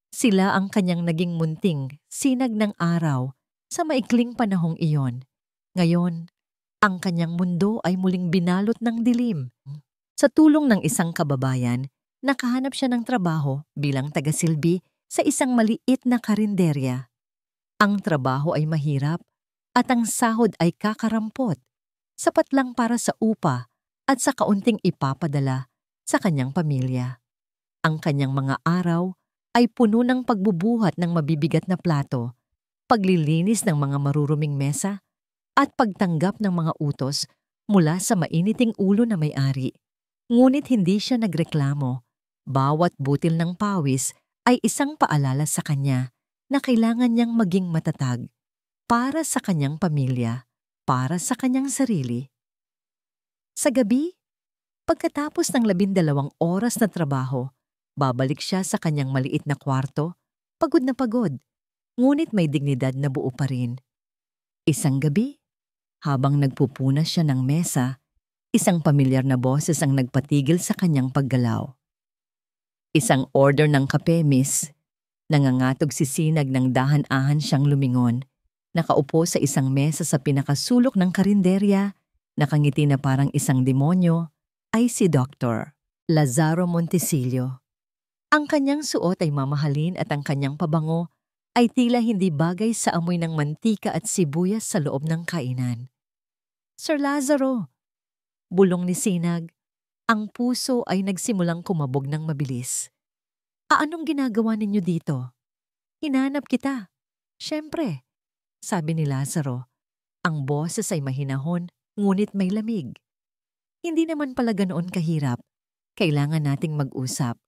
Sila ang kanyang naging munting sinag ng araw sa maikling panahong iyon. Ngayon, ang kanyang mundo ay muling binalot ng dilim. Sa tulong ng isang kababayan, nakahanap siya ng trabaho bilang tagasilbi sa isang maliit na karinderya. Ang trabaho ay mahirap at ang sahod ay kakarampot, sapat lang para sa upa at sa kaunting ipapadala sa kanyang pamilya. Ang kanyang mga araw ay puno ng pagbubuhat ng mabibigat na plato, paglilinis ng mga maruruming mesa, at pagtanggap ng mga utos mula sa mainiting ulo na may-ari. Ngunit hindi siya nagreklamo. Bawat butil ng pawis ay isang paalala sa kanya na kailangan niyang maging matatag para sa kanyang pamilya, para sa kanyang sarili. Sa gabi, pagkatapos ng 12 oras na trabaho, babalik siya sa kanyang maliit na kwarto, pagod na pagod, ngunit may dignidad na buo pa rin. Isang gabi, habang nagpupunas siya ng mesa, isang pamilyar na boses ang nagpatigil sa kanyang paggalaw. Isang order ng kape, miss. Nangangatog si Sinag ng dahan-ahan siyang lumingon. Nakaupo sa isang mesa sa pinakasulok ng karinderya, nakangiti na parang isang demonyo, ay si Dr. Lazaro Montecillo. Ang kanyang suot ay mamahalin at ang kanyang pabango ay tila hindi bagay sa amoy ng mantika at sibuyas sa loob ng kainan. Sir Lazaro, bulong ni Sinag, ang puso ay nagsimulang kumabog ng mabilis. Anong ginagawa ninyo dito? Hinanap kita. Siyempre, sabi ni Lazaro. Ang boses ay mahinahon, ngunit may lamig. Hindi naman pala ganoon kahirap. Kailangan nating mag-usap.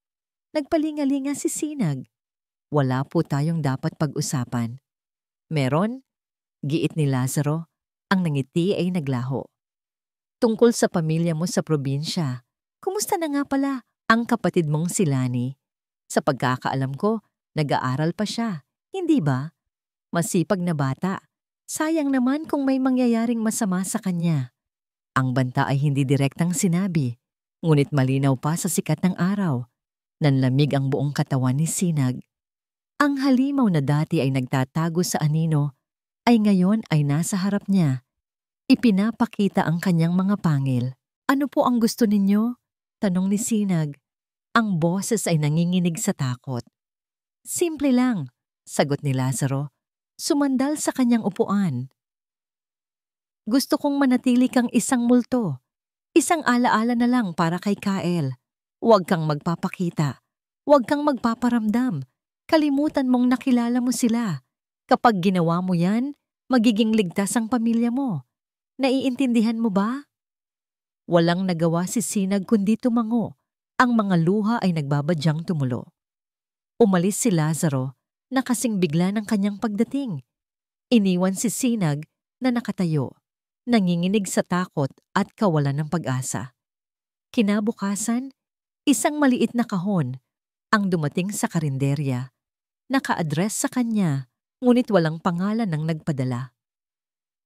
Nagpalingalinga si Sinag. Wala po tayong dapat pag-usapan. Meron? Giit ni Lazaro. Ang nangiti ay naglaho. Tungkol sa pamilya mo sa probinsya. Kumusta na nga pala ang kapatid mong si Lani? Sa pagkakaalam ko, nag-aaral pa siya. Hindi ba? Masipag na bata. Sayang naman kung may mangyayaring masama sa kanya. Ang banta ay hindi direktang sinabi, ngunit malinaw pa sa sikat ng araw. Nanlamig ang buong katawan ni Sinag. Ang halimaw na dati ay nagtatago sa anino, ay ngayon ay nasa harap niya. Ipinapakita ang kanyang mga pangil. Ano po ang gusto ninyo? Tanong ni Sinag. Ang boses ay nanginginig sa takot. Simple lang, sagot ni Lazaro. Sumandal sa kanyang upuan. Gusto kong manatili kang isang multo. Isang alaala na lang para kay Kael. Huwag kang magpapakita. Huwag kang magpaparamdam. Kalimutan mong nakilala mo sila. Kapag ginawa mo yan, magiging ligtas ang pamilya mo. Naiintindihan mo ba? Walang nagawa si Sinag kundi tumango. Ang mga luha ay nagbabadyang tumulo. Umalis si Lazaro na kasing bigla ng kanyang pagdating. Iniwan si Sinag na nakatayo, nanginginig sa takot at kawalan ng pag-asa. Kinabukasan, isang maliit na kahon ang dumating sa karinderya. Naka-address sa kanya, ngunit walang pangalan ng nagpadala.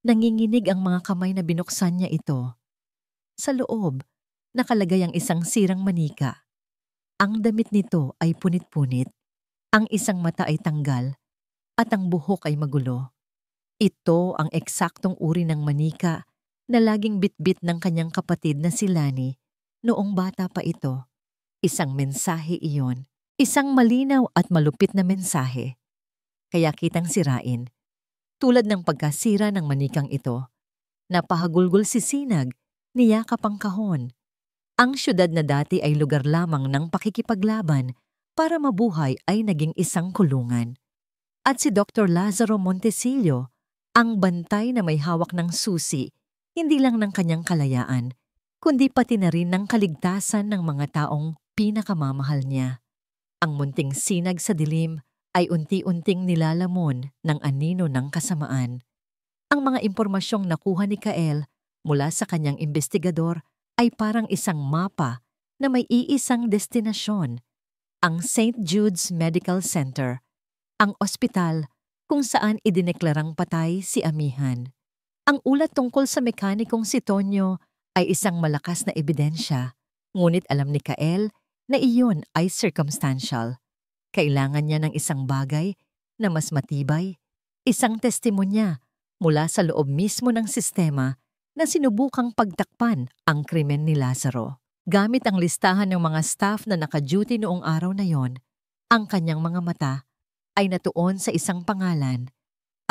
Nanginginig ang mga kamay na binuksan niya ito. Sa loob, nakalagay ang isang sirang manika. Ang damit nito ay punit-punit. Ang isang mata ay tanggal at ang buhok ay magulo. Ito ang eksaktong uri ng manika na laging bitbit ng kanyang kapatid na si Lani noong bata pa ito. Isang mensahe iyon. Isang malinaw at malupit na mensahe. Kaya kitang sirain. Tulad ng pagkasira ng manikang ito, napahagulgol si Sinag, niyakap ang kahon. Ang syudad na dati ay lugar lamang ng pakikipaglaban para mabuhay ay naging isang kulungan. At si Dr. Lazaro Montesillo, ang bantay na may hawak ng susi, hindi lang ng kanyang kalayaan, kundi pati na rin ng kaligtasan ng mga taong pinakamamahal niya. Ang munting sinag sa dilim ay unti-unting nilalamon ng anino ng kasamaan. Ang mga impormasyong nakuha ni Kael mula sa kanyang investigador ay parang isang mapa na may iisang destinasyon. Ang St. Jude's Medical Center, ang ospital kung saan idineklarang patay si Amihan. Ang ulat tungkol sa mekanikong si Tonyo ay isang malakas na ebidensya, ngunit alam ni Kael na iyon ay circumstantial. Kailangan niya ng isang bagay na mas matibay, isang testimonya mula sa loob mismo ng sistema na sinubukang pagtakpan ang krimen ni Lazaro. Gamit ang listahan ng mga staff na naka-duty noong araw na yon, ang kanyang mga mata ay natuon sa isang pangalan,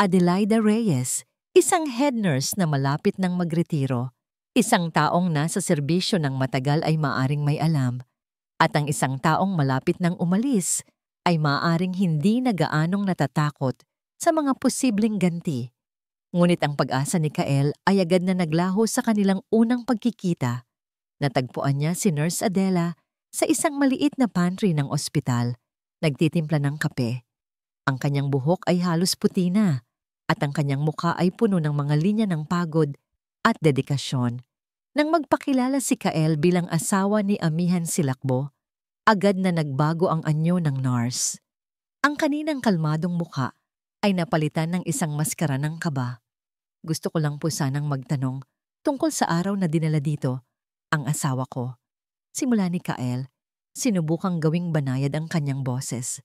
Adelaida Reyes, isang head nurse na malapit ng magretiro, isang taong nasa serbisyo ng matagal ay maaring may alam, at ang isang taong malapit ng umalis ay maaring hindi na gaanong natatakot sa mga posibleng ganti. Ngunit ang pag-asa ni Kael ay agad na naglaho sa kanilang unang pagkikita. Natagpuan niya si Nurse Adela sa isang maliit na pantry ng ospital, nagtitimpla ng kape. Ang kanyang buhok ay halos puti na at ang kanyang mukha ay puno ng mga linya ng pagod at dedikasyon. Nang magpakilala si Kael bilang asawa ni Amihan Silakbo, agad na nagbago ang anyo ng nurse. Ang kaninang kalmadong mukha ay napalitan ng isang maskara ng kaba. Gusto ko lang po sanang magtanong tungkol sa araw na dinala dito ang asawa ko. Simula ni Kael, sinubukang gawing banayad ang kanyang boses.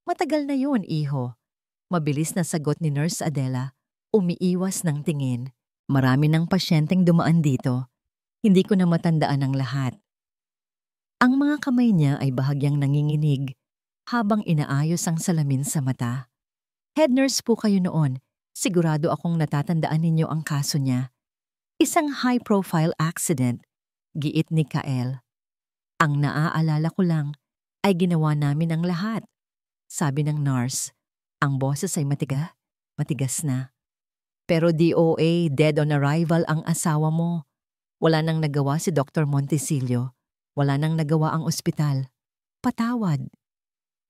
Matagal na yun, iho. Mabilis na sagot ni Nurse Adela, umiiwas ng tingin. Marami ng pasyenteng dumaan dito. Hindi ko na matandaan ang lahat. Ang mga kamay niya ay bahagyang nanginginig habang inaayos ang salamin sa mata. Head nurse po kayo noon. Sigurado akong natatandaan ninyo ang kaso niya. Isang high-profile accident, giit ni Kael. Ang naaalala ko lang ay ginawa namin ang lahat. Sabi ng nurse, ang boses ay matigas na. Pero DOA, dead on arrival ang asawa mo. Wala nang nagawa si Dr. Montesillo. Wala nang nagawa ang ospital. Patawad.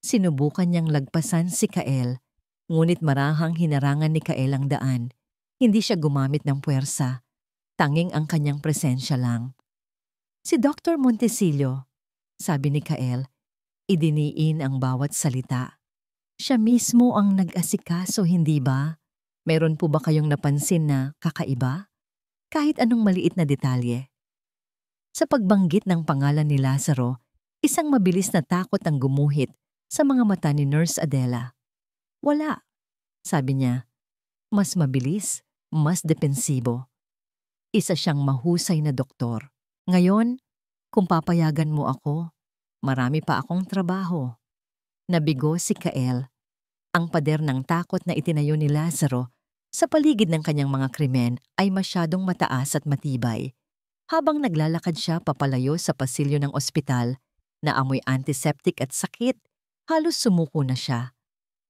Sinubukan niyang lagpasan si Kael, ngunit marahang hinarangan ni Kael ang daan. Hindi siya gumamit ng puwersa. Tanging ang kanyang presensya lang. Si Dr. Montesillo, sabi ni Kael, idiniin ang bawat salita. Siya mismo ang nag-asikaso, hindi ba? Meron po ba kayong napansin na kakaiba? Kahit anong maliit na detalye. Sa pagbanggit ng pangalan ni Lazaro, isang mabilis na takot ang gumuhit sa mga mata ni Nurse Adela. Wala, sabi niya. Mas mabilis, mas depensibo. Isa siyang mahusay na doktor. Ngayon, kung papayagan mo ako, marami pa akong trabaho. Nabigo si Kael. Ang pader ng takot na itinayo ni Lazaro sa paligid ng kanyang mga krimen ay masyadong mataas at matibay. Habang naglalakad siya papalayo sa pasilyo ng ospital na amoy antiseptic at sakit, halos sumuko na siya.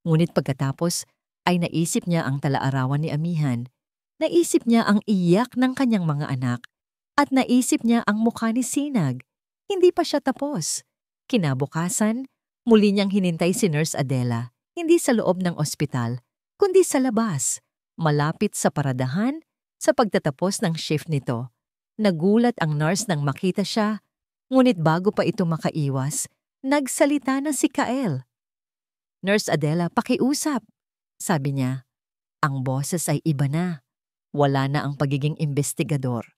Ngunit pagkatapos ay naisip niya ang talaarawan ni Amihan. Naisip niya ang iyak ng kanyang mga anak at naisip niya ang mukha ni Sinag. Hindi pa siya tapos. Kinabukasan, muli niyang hinintay si Nurse Adela, hindi sa loob ng ospital, kundi sa labas, malapit sa paradahan sa pagtatapos ng shift nito. Nagulat ang nurse nang makita siya, ngunit bago pa ito makaiwas, nagsalita na si Kael. Nurse Adela, pakiusap, sabi niya. Ang boses ay iba na. Wala na ang pagiging investigador.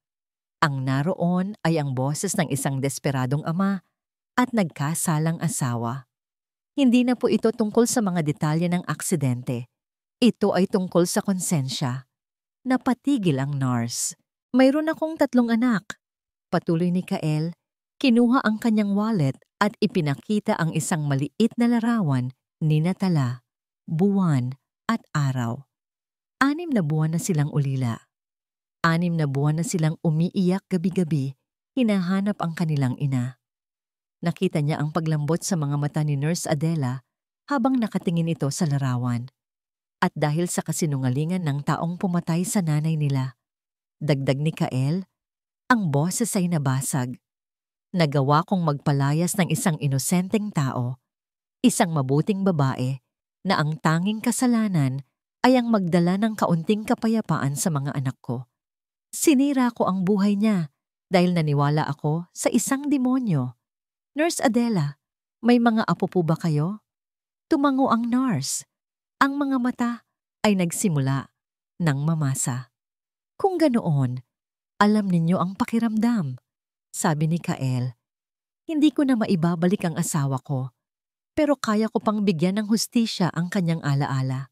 Ang naroon ay ang boses ng isang desperadong ama at nagkasalang asawa. Hindi na po ito tungkol sa mga detalye ng aksidente. Ito ay tungkol sa konsensya. Napatigil ang nurse. Mayroon akong 3 anak. Patuloy ni Kael, kinuha ang kanyang wallet at ipinakita ang isang maliit na larawan ni Natala, buwan at araw. 6 na buwan na silang ulila. 6 na buwan na silang umiiyak gabi-gabi, hinahanap ang kanilang ina. Nakita niya ang paglambot sa mga mata ni Nurse Adela habang nakatingin ito sa larawan. At dahil sa kasinungalingan ng taong pumatay sa nanay nila, dagdag ni Kael, ang boses ay nabasag. Nagawa kong magpalayas ng isang inosenteng tao, isang mabuting babae na ang tanging kasalanan ay ang magdala ng kaunting kapayapaan sa mga anak ko. Sinira ko ang buhay niya dahil naniwala ako sa isang demonyo. Nurse Adela, may mga apo po ba kayo? Tumango ang nurse. Ang mga mata ay nagsimula ng mamasa. Kung ganoon, alam ninyo ang pakiramdam, sabi ni Kael. Hindi ko na maibabalik ang asawa ko, pero kaya ko pang bigyan ng hustisya ang kanyang alaala.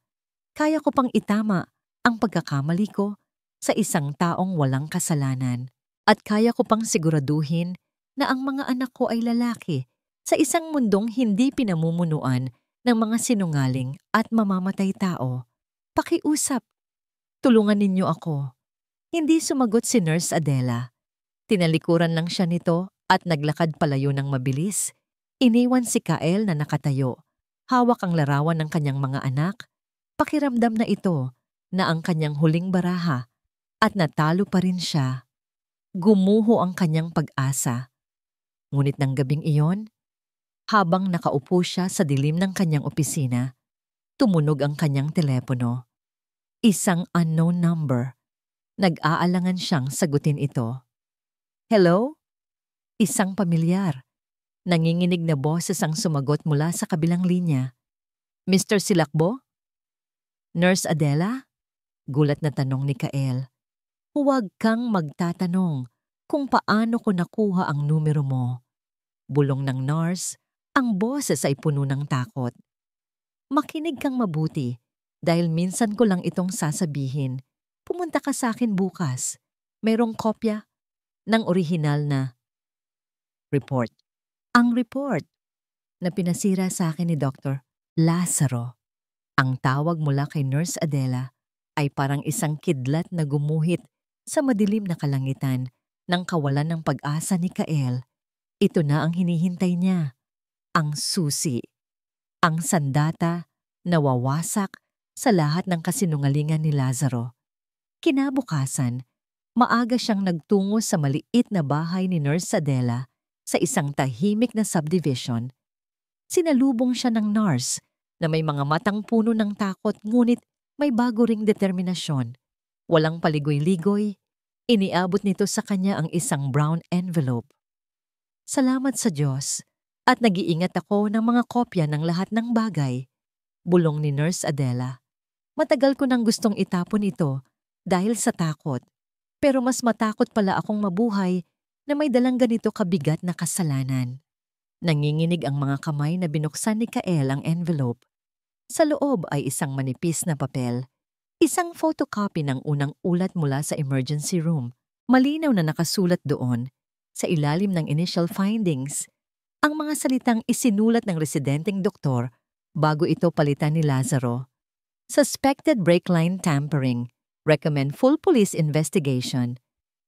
Kaya ko pang itama ang pagkakamali ko sa isang taong walang kasalanan. At kaya ko pang siguraduhin na ang mga anak ko ay lalaki sa isang mundong hindi pinamumunuan ng mga sinungaling at mamamatay tao. Pakiusap. Tulungan ninyo ako. Hindi sumagot si Nurse Adela. Tinalikuran lang siya nito at naglakad palayo ng mabilis. Iniwan si Kael na nakatayo. Hawak ang larawan ng kanyang mga anak. Pakiramdam na ito na ang kanyang huling baraha at natalo pa rin siya. Gumuho ang kanyang pag-asa. Ngunit ng gabing iyon, habang nakaupo siya sa dilim ng kanyang opisina, tumunog ang kanyang telepono. Isang unknown number. Nag-aalangan siyang sagutin ito. Hello? Isang pamilyar. Nanginginig na boses ang sumagot mula sa kabilang linya. Mr. Silakbo? Nurse Adela? Gulat na tanong ni Kael. Huwag kang magtatanong kung paano ko nakuha ang numero mo. Bulong ng nurse, ang boses ay puno ng takot. Makinig kang mabuti dahil minsan ko lang itong sasabihin. Pumunta ka sa akin bukas. Mayroong kopya ng orihinal na report. Ang report na pinasira sa akin ni Dr. Lazaro, ang tawag mula kay Nurse Adela, ay parang isang kidlat na gumuhit sa madilim na kalangitan ng kawalan ng pag-asa ni Kael. Ito na ang hinihintay niya, ang susi, ang sandata na wawasak sa lahat ng kasinungalingan ni Lazaro. Kinabukasan, maaga siyang nagtungo sa maliit na bahay ni Nurse Adela sa isang tahimik na subdivision. Sinalubong siya ng nurse na may mga matang puno ng takot ngunit may bago ring determinasyon. Walang paligoy-ligoy, iniabot nito sa kanya ang isang brown envelope. Salamat sa Diyos at nag-iingat ako ng mga kopya ng lahat ng bagay, bulong ni Nurse Adela. Matagal ko nang gustong itapon ito dahil sa takot, pero mas matakot pala akong mabuhay na may dalang ganito kabigat na kasalanan. Nanginginig ang mga kamay na binuksan ni Kael ang envelope. Sa loob ay isang manipis na papel, isang photocopy ng unang ulat mula sa emergency room. Malinaw na nakasulat doon, sa ilalim ng initial findings, ang mga salitang isinulat ng residenteng doktor bago ito palitan ni Lazaro. Suspected brake line tampering. Recommend full police investigation.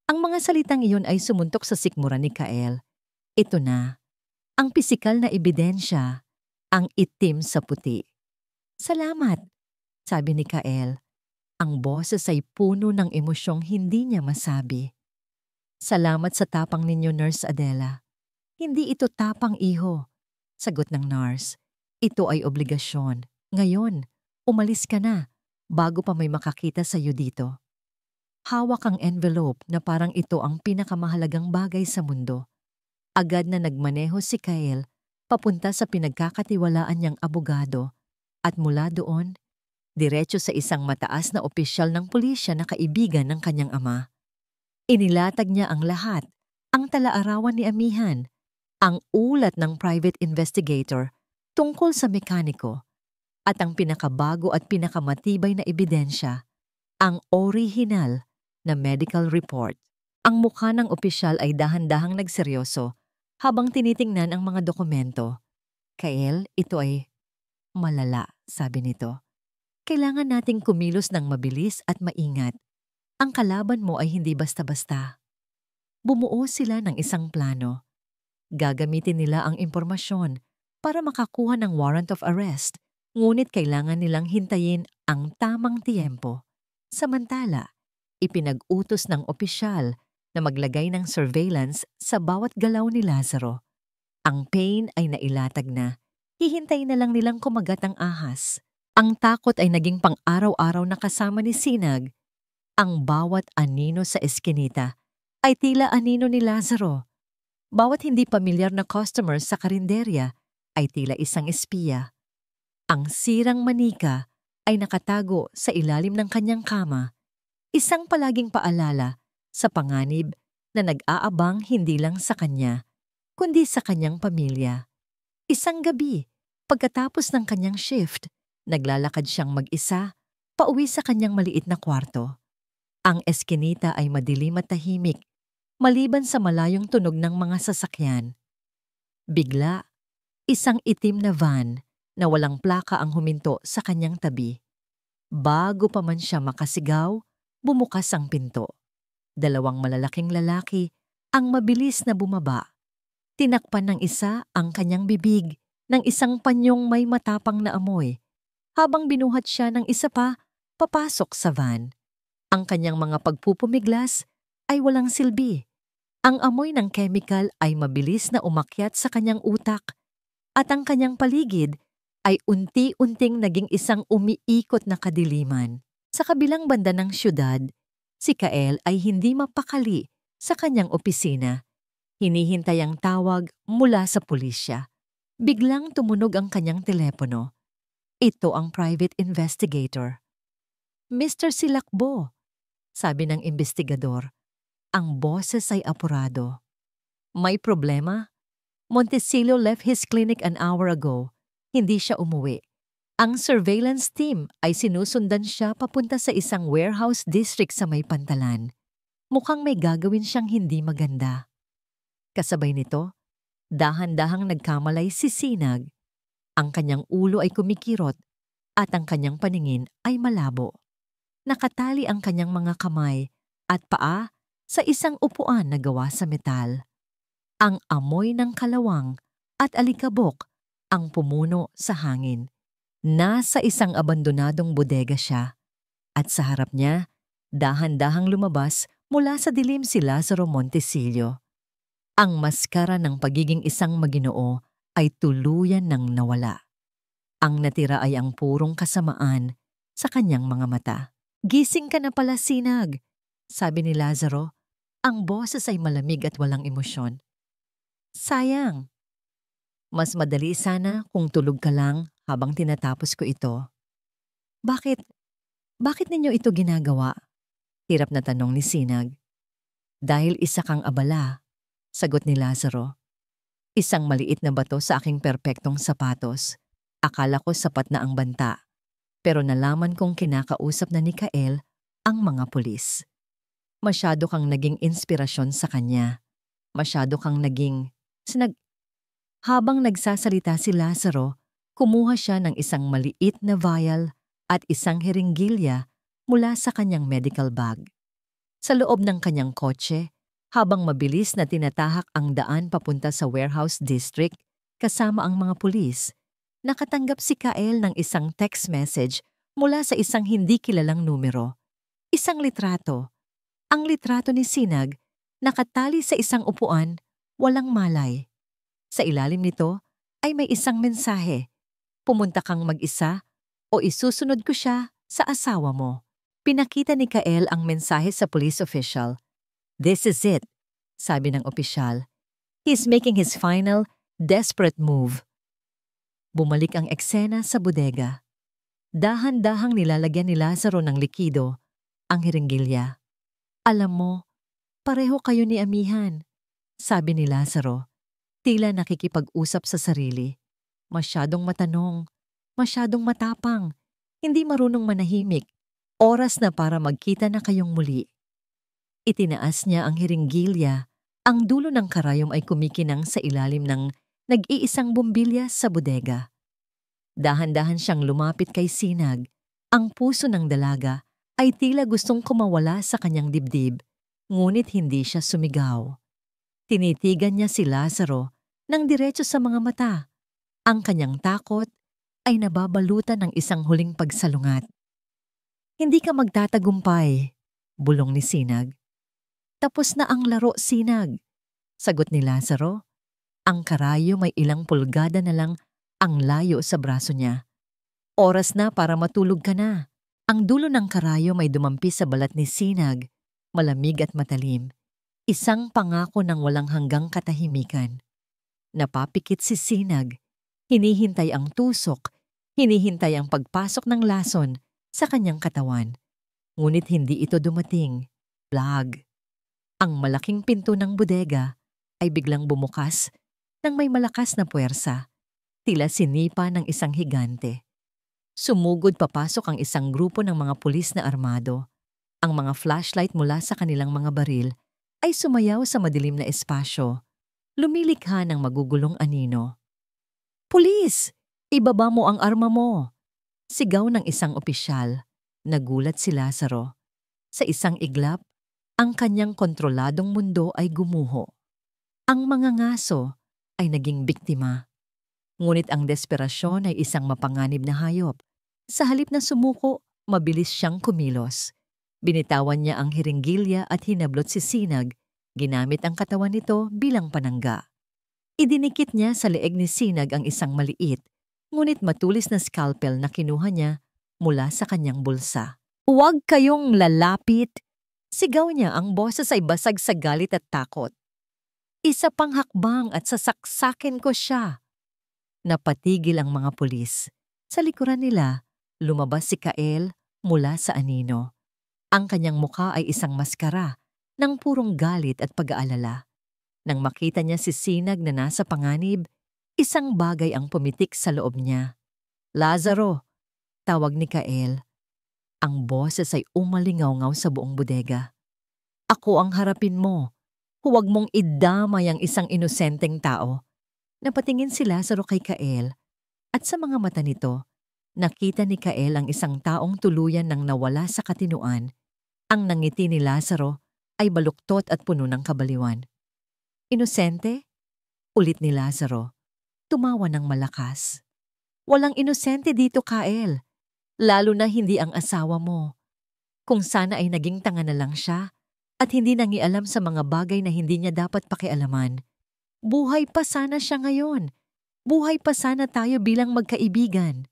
Ang mga salitang iyon ay sumuntok sa sikmura ni Kael. Ito na. Ang pisikal na ebidensya, ang itim sa puti. Salamat, sabi ni Kael. Ang boses ay puno ng emosyong hindi niya masabi. Salamat sa tapang ninyo, Nurse Adela. Hindi ito tapang, iho, sagot ng nurse. Ito ay obligasyon. Ngayon, umalis ka na bago pa may makakita sa iyo dito. Hawak ang envelope na parang ito ang pinakamahalagang bagay sa mundo. Agad na nagmaneho si Kael papunta sa pinagkakatiwalaan niyang abogado at mula doon, diretso sa isang mataas na opisyal ng pulisya na kaibigan ng kanyang ama. Inilatag niya ang lahat, ang talaarawan ni amihan, ang ulat ng private investigator tungkol sa mekaniko, at ang pinakabago at pinakamatibay na ebidensya, ang orihinal na medical report. Ang mukha ng opisyal ay dahan-dahang nagseryoso habang tinitingnan ang mga dokumento. Kael, ito ay malala, sabi nito. Kailangan nating kumilos ng mabilis at maingat. Ang kalaban mo ay hindi basta-basta. Bumuo sila ng isang plano. Gagamitin nila ang impormasyon para makakuha ng warrant of arrest, ngunit kailangan nilang hintayin ang tamang tiyempo. Samantala, ipinag-utos ng opisyal na maglagay ng surveillance sa bawat galaw ni Lazaro. Ang pain ay nailatag na. Hihintayin na lang nilang kumagat ang ahas. Ang takot ay naging pang-araw-araw na kasama ni Sinag. Ang bawat anino sa eskinita ay tila anino ni Lazaro. Bawat hindi pamilyar na customer sa karinderya ay tila isang espiya. Ang sirang manika ay nakatago sa ilalim ng kanyang kama. Isang palaging paalala sa panganib na nag-aabang hindi lang sa kanya, kundi sa kanyang pamilya. Isang gabi, pagkatapos ng kanyang shift, naglalakad siyang mag-isa, pauwi sa kanyang maliit na kwarto. Ang eskinita ay madilim at tahimik, maliban sa malayong tunog ng mga sasakyan. Bigla, isang itim na van na walang plaka ang huminto sa kanyang tabi. Bago pa man siya makasigaw, bumukas ang pinto. Dalawang malalaking lalaki ang mabilis na bumaba. Tinakpan ng isa ang kanyang bibig ng isang panyong may matapang na amoy, habang binuhat siya ng isa pa papasok sa van. Ang kanyang mga pagpupumiglas ay walang silbi. Ang amoy ng chemical ay mabilis na umakyat sa kanyang utak at ang kanyang paligid ay unti-unting naging isang umiikot na kadiliman. Sa kabilang banda ng syudad, si Kael ay hindi mapakali sa kanyang opisina. Hinihintay ang tawag mula sa pulisya. Biglang tumunog ang kanyang telepono. Ito ang private investigator. Mr. Silakbo, sabi ng investigador. Ang boses ay apurado. May problema? Montecillo left his clinic an hour ago. Hindi siya umuwi. Ang surveillance team ay sinusundan siya papunta sa isang warehouse district sa may Pantalan. Mukhang may gagawin siyang hindi maganda. Kasabay nito, Dahan-dahang nagkamalay si Sinag. Ang kanyang ulo ay kumikirot at ang kanyang paningin ay malabo. Nakatali ang kanyang mga kamay at paa sa isang upuan na gawa sa metal. Ang amoy ng kalawang at alikabok ang pumuno sa hangin. Nasa isang abandonadong bodega siya at sa harap niya, dahan-dahang lumabas mula sa dilim si Lazaro Montesillo. Ang maskara ng pagiging isang maginoo ay tuluyan ng nawala. Ang natira ay ang purong kasamaan sa kanyang mga mata. "Gising ka na pala, Sinag," sabi ni Lazaro. Ang boses ay malamig at walang emosyon. "Sayang. Mas madali sana kung tulog ka lang habang tinatapos ko ito." Bakit? Bakit ninyo ito ginagawa?" Hirap na tanong ni Sinag. "Dahil isa kang abala," sagot ni Lazaro. "Isang maliit na bato sa aking perpektong sapatos. Akala ko sapat na ang banta. Pero nalaman kong kinakausap na ni Kael ang mga pulis. Masyado kang naging inspirasyon sa kanya. Masyado kang naging..." Habang nagsasalita si Lazaro, kumuha siya ng isang maliit na vial at isang heringgilya mula sa kanyang medical bag. Sa loob ng kanyang kotse, habang mabilis na tinatahak ang daan papunta sa warehouse district kasama ang mga pulis, nakatanggap si Kael ng isang text message mula sa isang hindi kilalang numero. Isang litrato. Ang litrato ni Sinag, nakatali sa isang upuan, walang malay. Sa ilalim nito ay may isang mensahe. "Pumunta kang mag-isa o isusunod ko siya sa asawa mo." Pinakita ni Kael ang mensahe sa police official. "This is it," sabi ng opisyal. "He's making his final, desperate move." Bumalik ang eksena sa bodega. Dahan-dahang nilalagyan ni Lazaro ng likido ang heringgilya. "Alam mo, pareho kayo ni Amihan," sabi ni Lazaro. Tila nakikipag-usap sa sarili. Masyadong matanong, masyadong matapang, hindi marunong manahimik. Oras na para magkita na kayong muli. Itinaas niya ang heringgilya. Ang dulo ng karayom ay kumikinang sa ilalim ng nag-iisang bumbilya sa bodega. Dahan-dahan siyang lumapit kay Sinag. Ang puso ng dalaga ay tila gustong kumawala sa kanyang dibdib, ngunit hindi siya sumigaw. Tinitigan niya si Lazaro ng diretso sa mga mata. Ang kanyang takot ay nababalutan ng isang huling pagsalungat. "Hindi ka magtatagumpay," bulong ni Sinag. "Tapos na ang laro, Sinag," sagot ni Lazaro. Ang karayom may ilang pulgada na lang ang layo sa braso niya. "Oras na para matulog ka na." Ang dulo ng karayom ay dumampi sa balat ni Sinag, malamig at matalim. Isang pangako ng walang hanggang katahimikan. Napapikit si Sinag. Hinihintay ang tusok, hinihintay ang pagpasok ng lason sa kanyang katawan. Ngunit hindi ito dumating. Lag. Ang malaking pinto ng bodega ay biglang bumukas nang may malakas na puwersa. Tila sinipa ng isang higante. Sumugod papasok ang isang grupo ng mga pulis na armado. Ang mga flashlight mula sa kanilang mga baril ay sumayaw sa madilim na espasyo. Lumilikha ng magugulong anino. "Pulis! Ibaba mo ang arma mo!" Sigaw ng isang opisyal. Nagulat si Lazaro. Sa isang iglap, ang kanyang kontroladong mundo ay gumuho. Ang mga ngaso ay naging biktima. Ngunit ang desperasyon ay isang mapanganib na hayop. Sa halip na sumuko, mabilis siyang kumilos. Binitawan niya ang heringgilya at hinablot si Sinag. Ginamit ang katawan nito bilang panangga. Idinikit niya sa leeg ni Sinag ang isang maliit, ngunit matulis na scalpel na kinuha niya mula sa kanyang bulsa. "Huwag kayong lalapit!" Sigaw niya, ang boses ay basag sa galit at takot. "Isa pang hakbang at sasaksakin ko siya." Napatigil ang mga pulis. Sa likuran nila, lumabas si Kael mula sa anino. Ang kanyang mukha ay isang maskara ng purong galit at pag-aalala. Nang makita niya si Sinag na nasa panganib, isang bagay ang pumitik sa loob niya. "Lazaro!" tawag ni Kael. Ang boses ay umalingaw-ngaw sa buong bodega. "Ako ang harapin mo. Huwag mong idamay ang isang inosenteng tao." Napatingin si Lazaro kay Kael at sa mga mata nito, nakita ni Kael ang isang taong tuluyan ng nawala sa katinuan. Ang nangiti ni Lazaro ay baluktot at puno ng kabaliwan. Inosente? Ulit ni Lazaro. Tumawa ng malakas. Walang inosente dito, Kael. Lalo na hindi ang asawa mo. Kung sana ay naging tanga na lang siya at hindi nangialam sa mga bagay na hindi niya dapat pakialaman. Buhay pa sana siya ngayon. Buhay pa sana tayo bilang magkaibigan.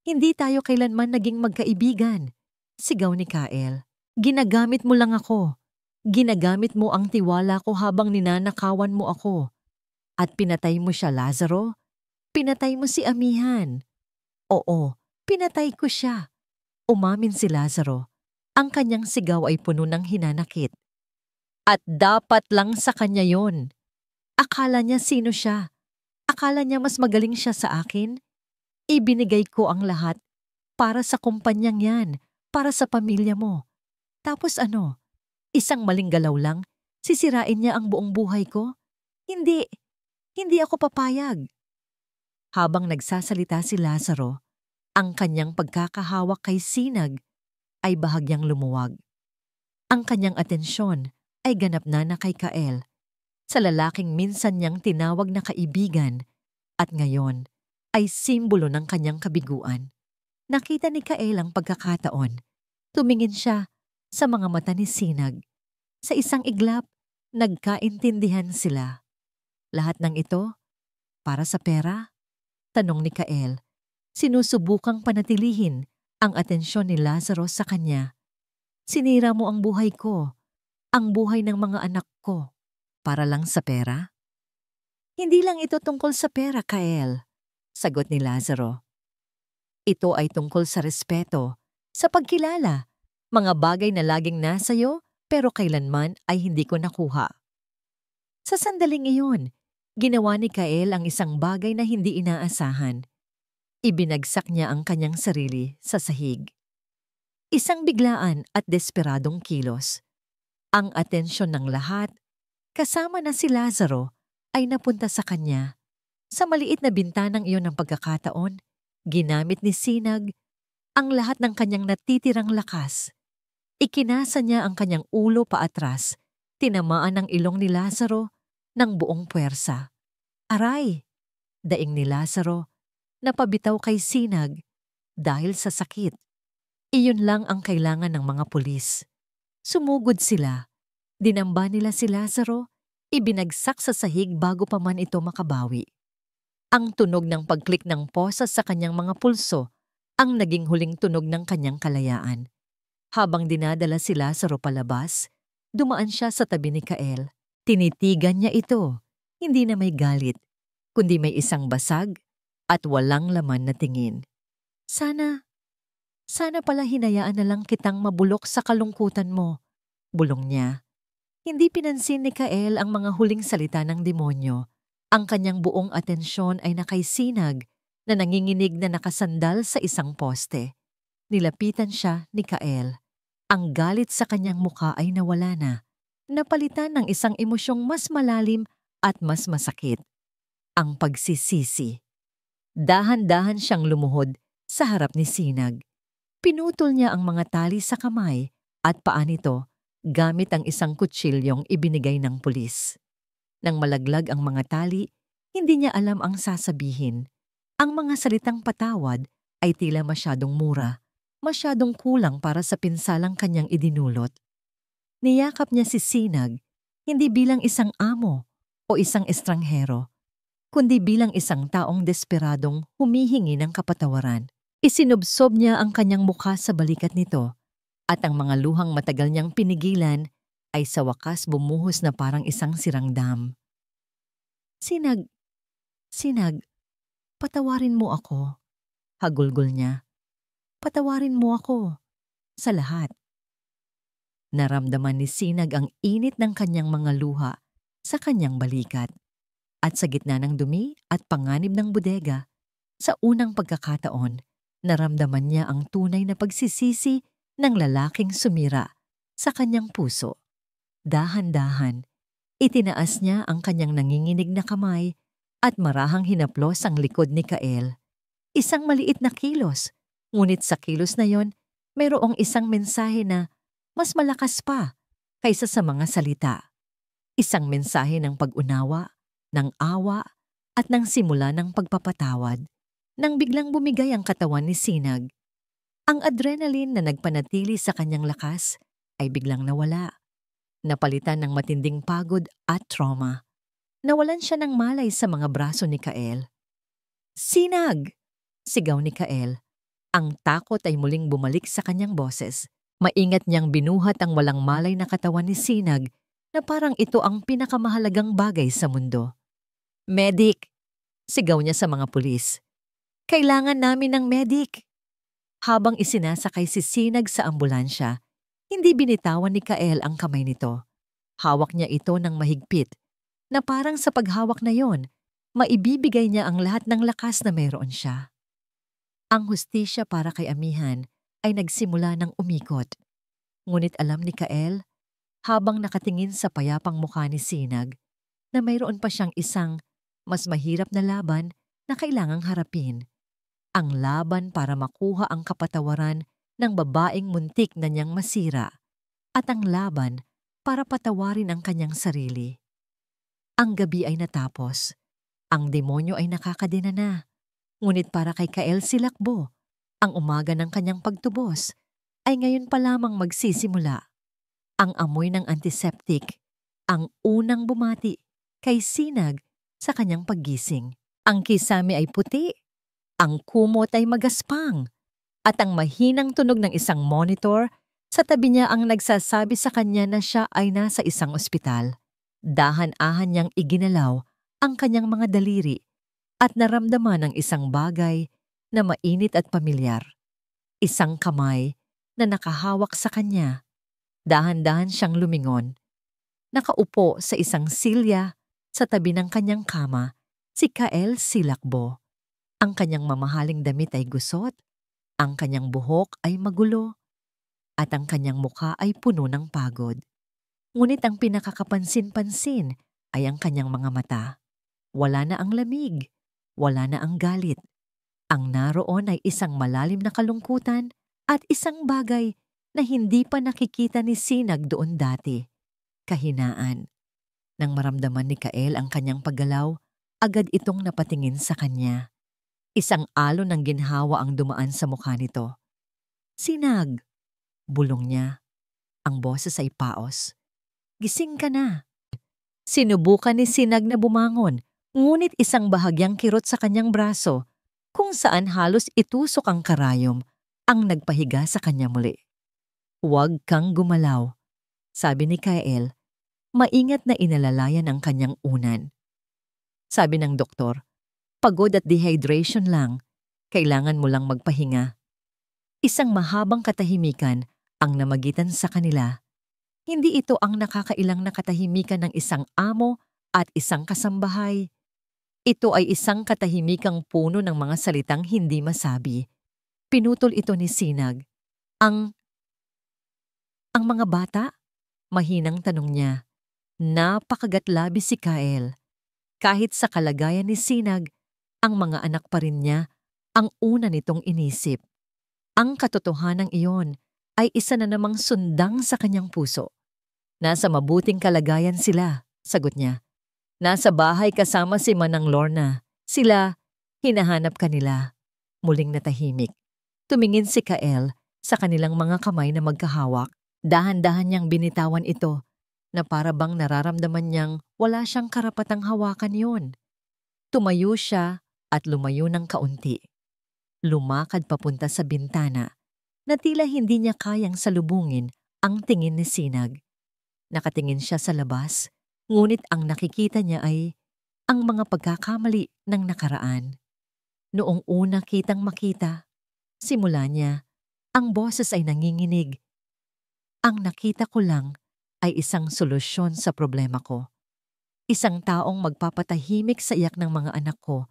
Hindi tayo kailanman naging magkaibigan. Sigaw ni Kael. Ginagamit mo lang ako. Ginagamit mo ang tiwala ko habang ninanakawan mo ako. At pinatay mo siya, Lazaro. Pinatay mo si Amihan. Oo, pinatay ko siya. Umamin si Lazaro. Ang kanyang sigaw ay puno ng hinanakit. At dapat lang sa kanya yon. Akala niya sino siya. Akala niya mas magaling siya sa akin. Ibinigay ko ang lahat para sa kumpanyang yan, para sa pamilya mo. Tapos ano? Isang maling galaw lang, sisirain niya ang buong buhay ko? Hindi. Hindi ako papayag. Habang nagsasalita si Lazaro, ang kanyang pagkakahawak kay Sinag ay bahagyang lumuwag. Ang kanyang atensyon ay ganap na kay Kael, sa lalaking minsan niyang tinawag na kaibigan at ngayon ay simbolo ng kanyang kabiguan. Nakita ni Kael ang pagkakataon. Tumingin siya sa mga mata ni Sinag. Sa isang iglap, nagkaintindihan sila. Lahat ng ito para sa pera? Tanong ni Kael. Sinusubukang panatilihin ang atensyon ni Lazaro sa kanya. Sinira mo ang buhay ko, ang buhay ng mga anak ko, para lang sa pera? Hindi lang ito tungkol sa pera, Kael, sagot ni Lazaro. Ito ay tungkol sa respeto, sa pagkilala, mga bagay na laging nasa'yo pero kailanman ay hindi ko nakuha. Sa sandaling iyon, ginawa ni Kael ang isang bagay na hindi inaasahan. Ibinagsak niya ang kanyang sarili sa sahig. Isang biglaan at desperadong kilos. Ang atensyon ng lahat, kasama na si Lazaro, ay napunta sa kanya. Sa maliit na bintanang iyon ng pagkakataon, ginamit ni Sinag ang lahat ng kanyang natitirang lakas. Ikinasa niya ang kanyang ulo paatras, tinamaan ang ilong ni Lazaro ng buong puwersa. Aray! Daing ni Lazaro, napabitaw kay Sinag dahil sa sakit. Iyon lang ang kailangan ng mga pulis. Sumugod sila. Dinamba nila si Lazaro, ibinagsak sa sahig bago pa man ito makabawi. Ang tunog ng pagklik ng posas sa kanyang mga pulso ang naging huling tunog ng kanyang kalayaan. Habang dinadala si Lazaro palabas, dumaan siya sa tabi ni Kael. Tinitigan niya ito, hindi na may galit, kundi may isang basag at walang laman na tingin. Sana pala hinayaan na lang kitang mabulok sa kalungkutan mo, bulong niya. Hindi pinansin ni Kael ang mga huling salita ng demonyo. Ang kanyang buong atensyon ay nakaisinag na nanginginig na nakasandal sa isang poste. Nilapitan siya ni Kael. Ang galit sa kanyang mukha ay nawala na. Napalitan ng isang emosyong mas malalim at mas masakit. Ang pagsisisi. Dahan-dahan siyang lumuhod sa harap ni Sinag. Pinutol niya ang mga tali sa kamay at paa nito gamit ang isang kutsilyong ibinigay ng pulis. Nang malaglag ang mga tali, hindi niya alam ang sasabihin. Ang mga salitang patawad ay tila masyadong mura, masyadong kulang para sa pinsalang kanyang idinulot. Niyakap niya si Sinag, hindi bilang isang amo o isang estranghero, kundi bilang isang taong desperadong humihingi ng kapatawaran. Isinubsob niya ang kanyang mukha sa balikat nito at ang mga luhang matagal niyang pinigilan ay sa wakas bumuhos na parang isang sirang dam. Sinag, patawarin mo ako, hagulgol niya. Patawarin mo ako sa lahat. Naramdaman ni Sinag ang init ng kanyang mga luha sa kanyang balikat at sa gitna ng dumi at panganib ng bodega, sa unang pagkakataon, naramdaman niya ang tunay na pagsisisi ng lalaking sumira sa kanyang puso. Dahan-dahan, itinaas niya ang kanyang nanginginig na kamay At marahang hinaplos ang likod ni Kael. Isang maliit na kilos, ngunit sa kilos na yon, mayroong isang mensahe na mas malakas pa kaysa sa mga salita. Isang mensahe ng pag-unawa, ng awa, at ng simula ng pagpapatawad. Nang biglang bumigay ang katawan ni Sinag, ang adrenaline na nagpanatili sa kanyang lakas ay biglang nawala. Napalitan ng matinding pagod at trauma. Nawalan siya ng malay sa mga braso ni Kael. "Sinag!" sigaw ni Kael. Ang takot ay muling bumalik sa kanyang boses. Maingat niyang binuhat ang walang malay na katawan ni Sinag na parang ito ang pinakamahalagang bagay sa mundo. "Medic!" sigaw niya sa mga pulis. "Kailangan namin ng medic!" Habang isinasakay si Sinag sa ambulansya, hindi binitawan ni Kael ang kamay nito. Hawak niya ito ng mahigpit, na parang sa paghawak na yon, maibibigay niya ang lahat ng lakas na mayroon siya. Ang hustisya para kay Amihan ay nagsimula ng umikot. Ngunit alam ni Kael, habang nakatingin sa payapang mukha ni Sinag, na mayroon pa siyang isang mas mahirap na laban na kailangang harapin. Ang laban para makuha ang kapatawaran ng babaeng muntik na niyang masira at ang laban para patawarin ang kanyang sarili. Ang gabi ay natapos. Ang demonyo ay nakakadena na. Ngunit para kay Kael Silakbo, ang umaga ng kanyang pagtubos ay ngayon pa lamang magsisimula. Ang amoy ng antiseptic, ang unang bumati kay Sinag sa kanyang paggising. Ang kisame ay puti, ang kumot ay magaspang, at ang mahinang tunog ng isang monitor sa tabi niya ang nagsasabi sa kanya na siya ay nasa isang ospital. Dahan-ahan niyang iginalaw ang kanyang mga daliri at naramdaman ang isang bagay na mainit at pamilyar. Isang kamay na nakahawak sa kanya. Dahan-dahan siyang lumingon. Nakaupo sa isang silya sa tabi ng kanyang kama si Kael Silakbo. Ang kanyang mamahaling damit ay gusot, ang kanyang buhok ay magulo, at ang kanyang mukha ay puno ng pagod. Ngunit ang pinakakapansin-pansin ay ang kanyang mga mata. Wala na ang lamig, wala na ang galit. Ang naroon ay isang malalim na kalungkutan at isang bagay na hindi pa nakikita ni Sinag doon dati. Kahinaan. Nang maramdaman ni Kael ang kanyang paggalaw, agad itong napatingin sa kanya. Isang alon ng ginhawa ang dumaan sa mukha nito. "Sinag!" bulong niya. Ang boses ay paos. "Gising ka na." Sinubukan ni Sinag na bumangon, ngunit isang bahagyang kirot sa kanyang braso, kung saan halos itusok ang karayom, ang nagpahiga sa kanya muli. "Huwag kang gumalaw," sabi ni Kael. Maingat na inalalayan ang kanyang unan. Sabi ng doktor, "Pagod at dehydration lang. Kailangan mo lang magpahinga." Isang mahabang katahimikan ang namagitan sa kanila. Hindi ito ang nakakailang na katahimikan ng isang amo at isang kasambahay. Ito ay isang katahimikang puno ng mga salitang hindi masabi. Pinutol ito ni Sinag. Ang mga bata?" Mahinang tanong niya. Napakagatlabi si Kael. Kahit sa kalagayan ni Sinag, ang mga anak pa rin niya ang una nitong inisip. Ang katotohanan iyon ay isa na namang sundang sa kanyang puso. "Nasa mabuting kalagayan sila," sagot niya. "Nasa bahay kasama si Manang Lorna. Sila, hinahanap ka nila." Muling natahimik. Tumingin si Kael sa kanilang mga kamay na magkahawak. Dahan-dahan niyang binitawan ito na para bang nararamdaman niyang wala siyang karapatang hawakan yun. Tumayo siya at lumayo ng kaunti. Lumakad papunta sa bintana na tila hindi niya kayang salubungin ang tingin ni Sinag. Nakatingin siya sa labas, ngunit ang nakikita niya ay ang mga pagkakamali ng nakaraan. Noong una kitang makita, simula niya, ang boses ay nanginginig. Ang nakita ko lang ay isang solusyon sa problema ko. Isang taong magpapatahimik sa iyak ng mga anak ko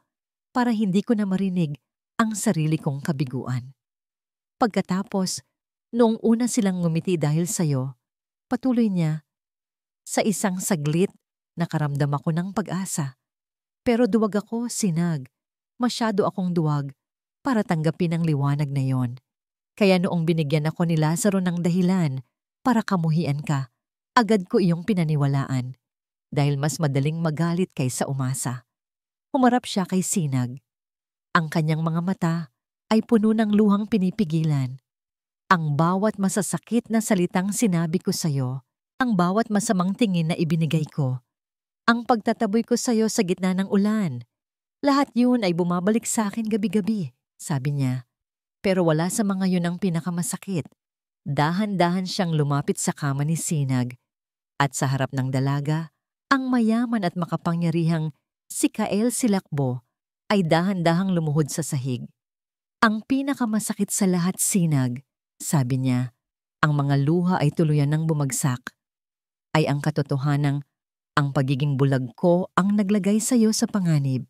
para hindi ko na marinig ang sarili kong kabiguan. Pagkatapos, noong una silang ngumiti dahil sa'yo, patuloy niya, sa isang saglit nakaramdam ako ng pag-asa. Pero duwag ako, Sinag. Masyado akong duwag para tanggapin ang liwanag na yon. Kaya noong binigyan ako ni Lazaro ng dahilan para kamuhian ka, agad ko iyong pinaniwalaan dahil mas madaling magalit kaysa umasa. Humarap siya kay Sinag. Ang kanyang mga mata ay puno ng luhang pinipigilan. Ang bawat masasakit na salitang sinabi ko sa'yo, ang bawat masamang tingin na ibinigay ko, ang pagtataboy ko sa'yo sa gitna ng ulan, lahat yun ay bumabalik sa akin gabi-gabi, sabi niya. Pero wala sa mga yun ang pinakamasakit. Dahan-dahan siyang lumapit sa kama ni Sinag at sa harap ng dalaga, ang mayaman at makapangyarihang si Kael Silakbo ay dahan-dahang lumuhod sa sahig. Ang pinakamasakit sa lahat, Sinag, sabi niya, ang mga luha ay tuluyan ng bumagsak, ay ang katotohanang ang pagiging bulag ko ang naglagay sa iyo sa panganib.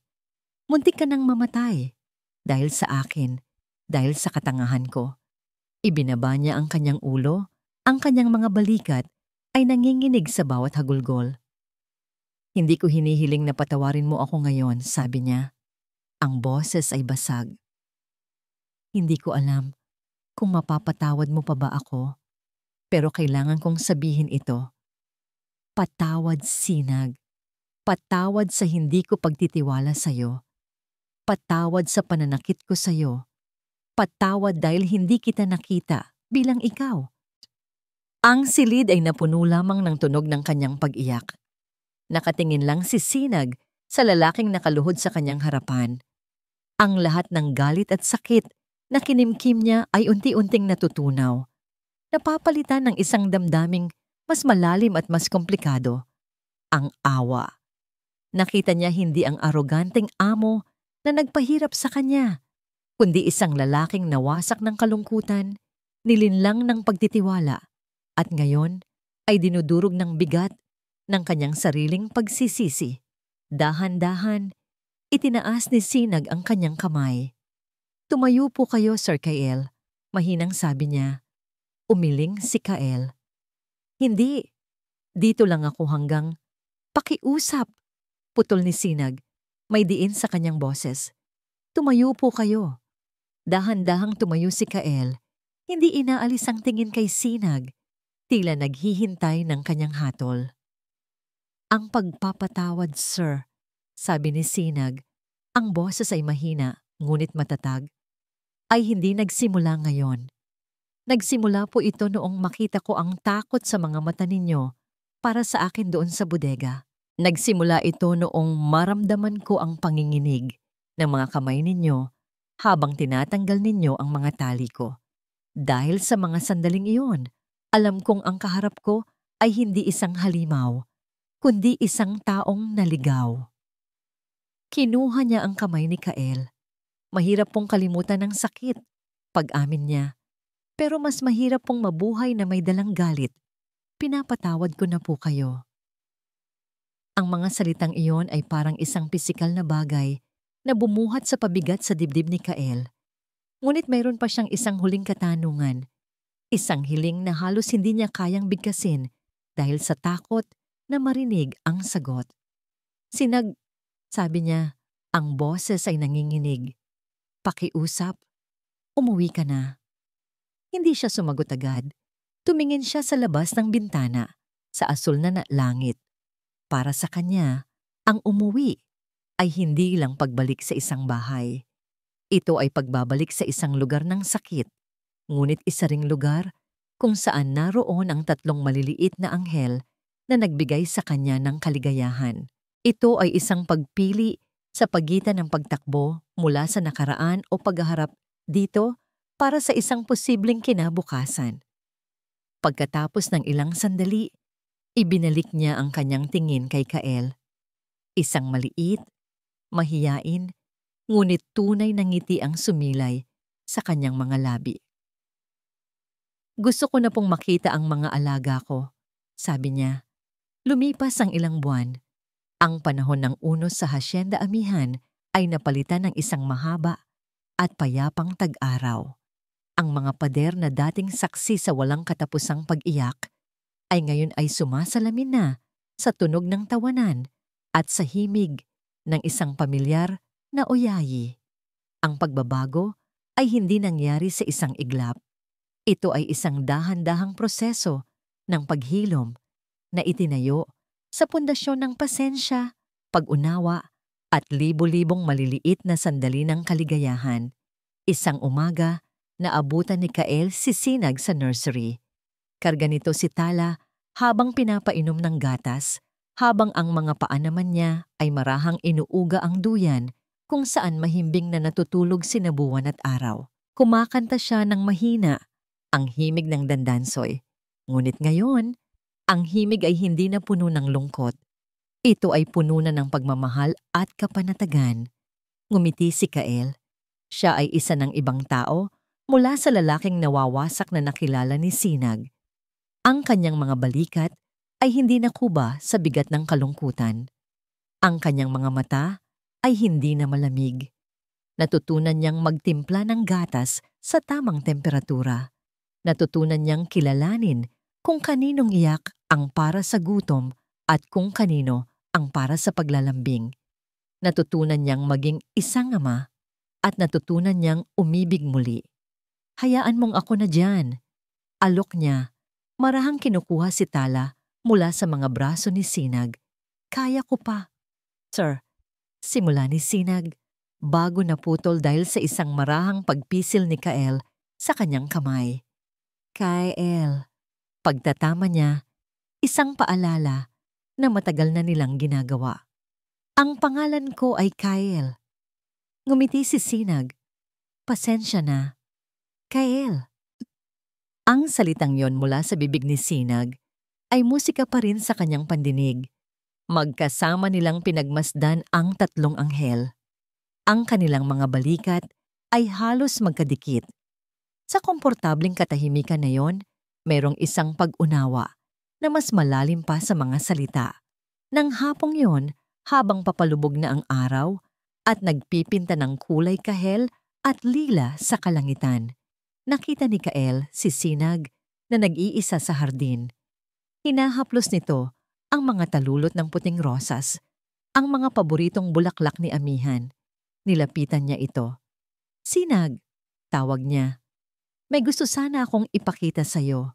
Muntik ka nang mamatay dahil sa akin, dahil sa katangahan ko. Ibinaba niya ang kanyang ulo, ang kanyang mga balikat ay nanginginig sa bawat hagulgol. Hindi ko hinihiling na patawarin mo ako ngayon, sabi niya. Ang boses ay basag. Hindi ko alam kung mapapatawad mo pa ba ako, pero kailangan kong sabihin ito. Patawad, Sinag. Patawad sa hindi ko pagtitiwala sa'yo. Patawad sa pananakit ko sa'yo. Patawad dahil hindi kita nakita bilang ikaw. Ang silid ay napuno lamang ng tunog ng kanyang pag-iyak. Nakatingin lang si Sinag sa lalaking nakaluhod sa kanyang harapan. Ang lahat ng galit at sakit na kinimkim niya ay unti-unting natutunaw. Napapalitan ng isang damdaming mas malalim at mas komplikado. Ang awa. Nakita niya hindi ang aroganteng amo na nagpahirap sa kanya, kundi isang lalaking nawasak ng kalungkutan, nilinlang ng pagtitiwala, at ngayon ay dinudurog ng bigat ng kanyang sariling pagsisisi. Dahan-dahan, itinaas ni Sinag ang kanyang kamay. Tumayo po kayo, Sir Kael, mahinang sabi niya. Umiling si Kael. Hindi, dito lang ako hanggang pakiusap, putol ni Sinag, may diin sa kanyang boses. Tumayo po kayo. Dahan-dahang tumayo si Kael, hindi inaalis ang tingin kay Sinag, tila naghihintay ng kanyang hatol. Ang pagpapatawad, sir, sabi ni Sinag, ang boses ay mahina, ngunit matatag, ay hindi nagsimula ngayon. Nagsimula po ito noong makita ko ang takot sa mga mata ninyo para sa akin doon sa bodega. Nagsimula ito noong maramdaman ko ang panginginig ng mga kamay ninyo habang tinatanggal ninyo ang mga tali ko. Dahil sa mga sandaling iyon, alam kong ang kaharap ko ay hindi isang halimaw, kundi isang taong naligaw. Kinuha niya ang kamay ni Kael. Mahirap pong kalimutan ng sakit, pag-amin niya. Pero mas mahirap pong mabuhay na may dalang galit. Pinapatawad ko na po kayo. Ang mga salitang iyon ay parang isang pisikal na bagay na bumuhat sa pabigat sa dibdib ni Kael. Ngunit mayroon pa siyang isang huling katanungan. Isang hiling na halos hindi niya kayang bigkasin dahil sa takot na marinig ang sagot. Sinag, sabi niya, ang boses ay nanginginig. Pakiusap, umuwi ka na. Hindi siya sumagot agad. Tumingin siya sa labas ng bintana, sa asul na langit. Para sa kanya, ang umuwi ay hindi lang pagbalik sa isang bahay. Ito ay pagbabalik sa isang lugar ng sakit, ngunit isa ring lugar kung saan naroon ang tatlong maliliit na anghel na nagbigay sa kanya ng kaligayahan. Ito ay isang pagpili sa pagitan ng pagtakbo mula sa nakaraan o pagharap dito para sa isang posibleng kinabukasan. Pagkatapos ng ilang sandali, ibinalik niya ang kanyang tingin kay Kael. Isang maliit, mahiyain, ngunit tunay na ngiti ang sumilay sa kanyang mga labi. Gusto ko na pong makita ang mga alaga ko, sabi niya. Lumipas ang ilang buwan. Ang panahon ng unos sa Hacienda Amihan ay napalitan ng isang mahaba at payapang tag-araw. Ang mga pader na dating saksi sa walang katapusang pag-iyak ay ngayon ay sumasalamin na sa tunog ng tawanan at sa himig ng isang pamilyar na oyayi. Ang pagbabago ay hindi nangyari sa isang iglap. Ito ay isang dahan-dahang proseso ng paghilom na itinayo sa pundasyon ng pasensya, pag-unawa, at libo-libong maliliit na sandali ng kaligayahan. Isang umaga, naabutan ni Kael si Sinag sa nursery. Karga nito si Tala habang pinapainom ng gatas, habang ang mga paa naman niya ay marahang inuuga ang duyan kung saan mahimbing na natutulog si Buwan at Araw. Kumakanta siya ng mahina, ang himig ng dandansoy. Ngunit ngayon, ang himig ay hindi na puno ng lungkot. Ito ay puno na ng pagmamahal at kapanatagan. Ngumiti si Kael. Siya ay isa ng ibang tao mula sa lalaking nawawasak na nakilala ni Sinag. Ang kanyang mga balikat ay hindi nakuba sa bigat ng kalungkutan. Ang kanyang mga mata ay hindi na malamig. Natutunan niyang magtimpla ng gatas sa tamang temperatura. Natutunan niyang kilalanin kung kaninong iyak ang para sa gutom at kung kanino ang para sa paglalambing. Natutunan niyang maging isang ama at natutunan niyang umibig muli. Hayaan mong ako na diyan. Alok niya. Marahang kinukuha si Tala mula sa mga braso ni Sinag. Kaya ko pa. Sir, simula ni Sinag, bago naputol dahil sa isang marahang pagpisil ni Kael sa kanyang kamay. Kael. Pagtatama niya, isang paalala na matagal na nilang ginagawa. Ang pangalan ko ay Kael. Ngumiti si Sinag. Pasensya na. Kael. Ang salitang yon mula sa bibig ni Sinag ay musika pa rin sa kanyang pandinig. Magkasama nilang pinagmasdan ang tatlong anghel. Ang kanilang mga balikat ay halos magkadikit. Sa komportabling katahimikan na yon, mayroong isang pag-unawa na mas malalim pa sa mga salita. Nang hapong yon, habang papalubog na ang araw at nagpipinta ng kulay kahel at lila sa kalangitan, nakita ni Kael si Sinag na nag-iisa sa hardin. Hinahaplos nito ang mga talulot ng puting rosas, ang mga paboritong bulaklak ni Amihan. Nilapitan niya ito. Sinag, tawag niya. May gusto sana akong ipakita sa'yo.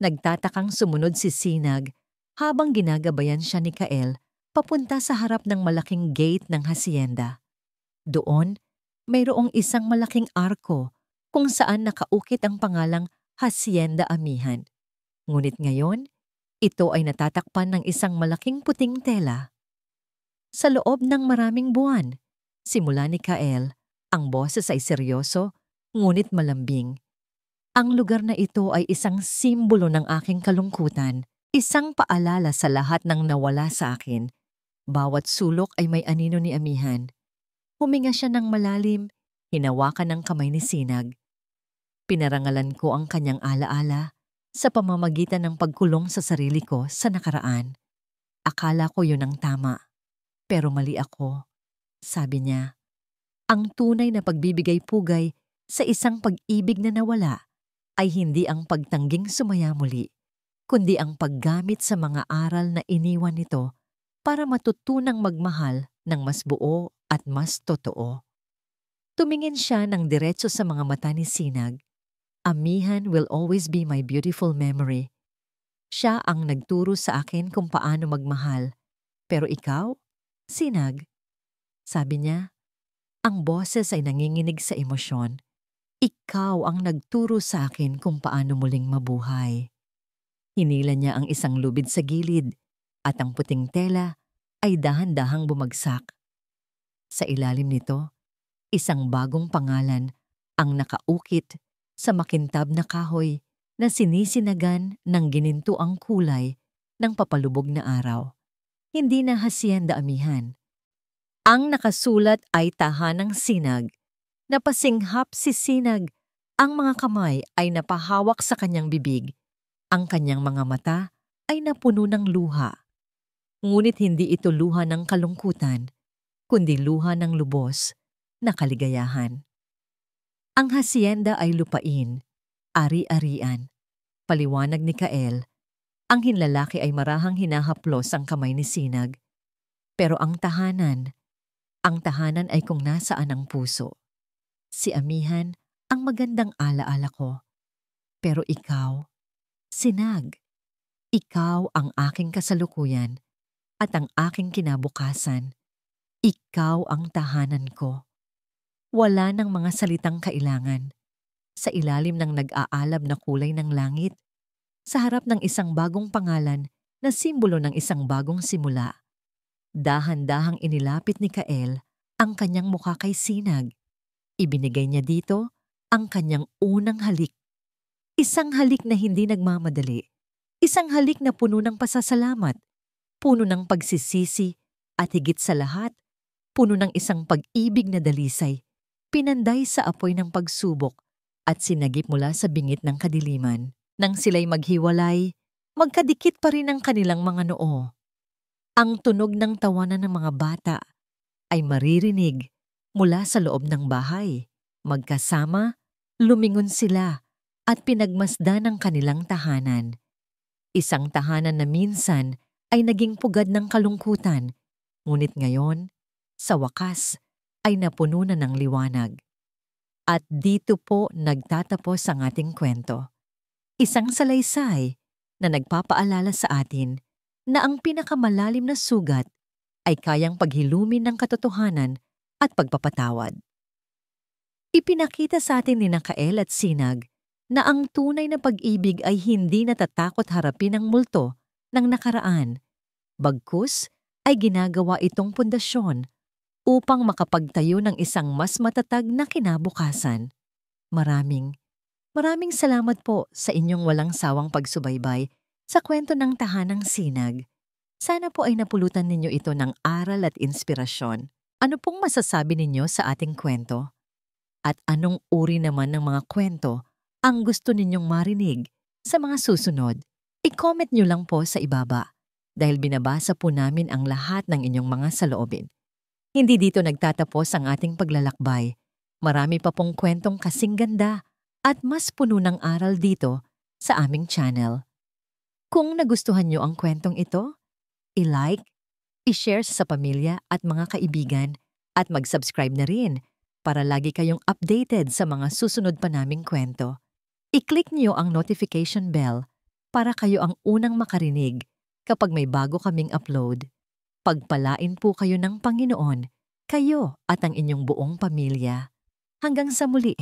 Nagtatakang sumunod si Sinag habang ginagabayan siya ni Kael papunta sa harap ng malaking gate ng hasyenda. Doon, mayroong isang malaking arko kung saan nakaukit ang pangalang Hacienda Amihan. Ngunit ngayon, ito ay natatakpan ng isang malaking puting tela. Sa loob ng maraming buwan, simula ni Kael, ang boses ay seryoso, ngunit malambing. Ang lugar na ito ay isang simbolo ng aking kalungkutan, isang paalala sa lahat ng nawala sa akin. Bawat sulok ay may anino ni Amihan. Huminga siya ng malalim, hinawakan ng kamay ni Sinag. Pinarangalan ko ang kanyang alaala sa pamamagitan ng pagkulong sa sarili ko sa nakaraan. Akala ko yun ang tama, pero mali ako. Sabi niya, ang tunay na pagbibigay-pugay sa isang pag-ibig na nawala ay hindi ang pagtangging sumaya muli, kundi ang paggamit sa mga aral na iniwan nito para matutunang magmahal ng mas buo at mas totoo. Tumingin siya ng diretso sa mga mata ni Sinag. Amihan will always be my beautiful memory. Siya ang nagturo sa akin kung paano magmahal. Pero ikaw, Sinag, sabi niya, ang boses ay nanginginig sa emosyon. Ikaw ang nagturo sa akin kung paano muling mabuhay. Hinila niya ang isang lubid sa gilid at ang puting tela ay dahan-dahang bumagsak. Sa ilalim nito, isang bagong pangalan ang nakaukit sa makintab na kahoy na sinisinagan ng ginintuang kulay ng papalubog na araw. Hindi na Hacienda Amihan. Ang nakasulat ay Tahanang Sinag. Napasinghap si Sinag. Ang mga kamay ay napahawak sa kanyang bibig. Ang kanyang mga mata ay napuno ng luha. Ngunit hindi ito luha ng kalungkutan, kundi luha ng lubos na kaligayahan. Ang hasyenda ay lupain, ari-arian. Paliwanag ni Kael, ang hinlalaki ay marahang hinahaplos ang kamay ni Sinag. Pero ang tahanan, Ang tahanan ay kung nasaan ang puso. Si amihan ang magandang alaala ko. Pero ikaw, Sinag, ikaw ang aking kasalukuyan at ang aking kinabukasan. Ikaw ang tahanan ko. Wala ng mga salitang kailangan. Sa ilalim ng nag-aalab na kulay ng langit, sa harap ng isang bagong pangalan na simbolo ng isang bagong simula, dahan-dahang inilapit ni Kael ang kanyang mukha kay Sinag. Ibinigay niya dito ang kanyang unang halik. Isang halik na hindi nagmamadali. Isang halik na puno ng pasasalamat, puno ng pagsisisi, at higit sa lahat, puno ng isang pag-ibig na dalisay, pinanday sa apoy ng pagsubok at sinagip mula sa bingit ng kadiliman. Nang sila'y maghiwalay, magkadikit pa rin ang kanilang mga noo. Ang tunog ng tawanan ng mga bata ay maririnig mula sa loob ng bahay. Magkasama, lumingon sila at pinagmasdan ang kanilang tahanan. Isang tahanan na minsan ay naging pugad ng kalungkutan, ngunit ngayon, sa wakas, ay napuno na ng liwanag. At dito po nagtatapos ang ating kwento. Isang salaysay na nagpapaalala sa atin na ang pinakamalalim na sugat ay kayang paghilumin ng katotohanan at pagpapatawad. Ipinakita sa atin ni Kael at Sinag na ang tunay na pag-ibig ay hindi natatakot harapin ang multo ng nakaraan. Bagkus ay ginagawa itong pundasyon upang makapagtayo ng isang mas matatag na kinabukasan. Maraming salamat po sa inyong walang sawang pagsubaybay sa kwento ng Tahanang Sinag. Sana po ay napulutan ninyo ito ng aral at inspirasyon. Ano pong masasabi ninyo sa ating kwento? At anong uri naman ng mga kwento ang gusto ninyong marinig sa mga susunod? I-comment nyo lang po sa ibaba dahil binabasa po namin ang lahat ng inyong mga saloobin. Hindi dito nagtatapos ang ating paglalakbay. Marami pa pong kwentong kasing ganda at mas puno ng aral dito sa aming channel. Kung nagustuhan nyo ang kwentong ito, i-like, i-share sa pamilya at mga kaibigan at mag-subscribe na rin para lagi kayong updated sa mga susunod pa naming kwento. I-click nyo ang notification bell para kayo ang unang makarinig kapag may bago kaming upload. Pagpalain po kayo ng Panginoon, kayo at ang inyong buong pamilya. Hanggang sa muli.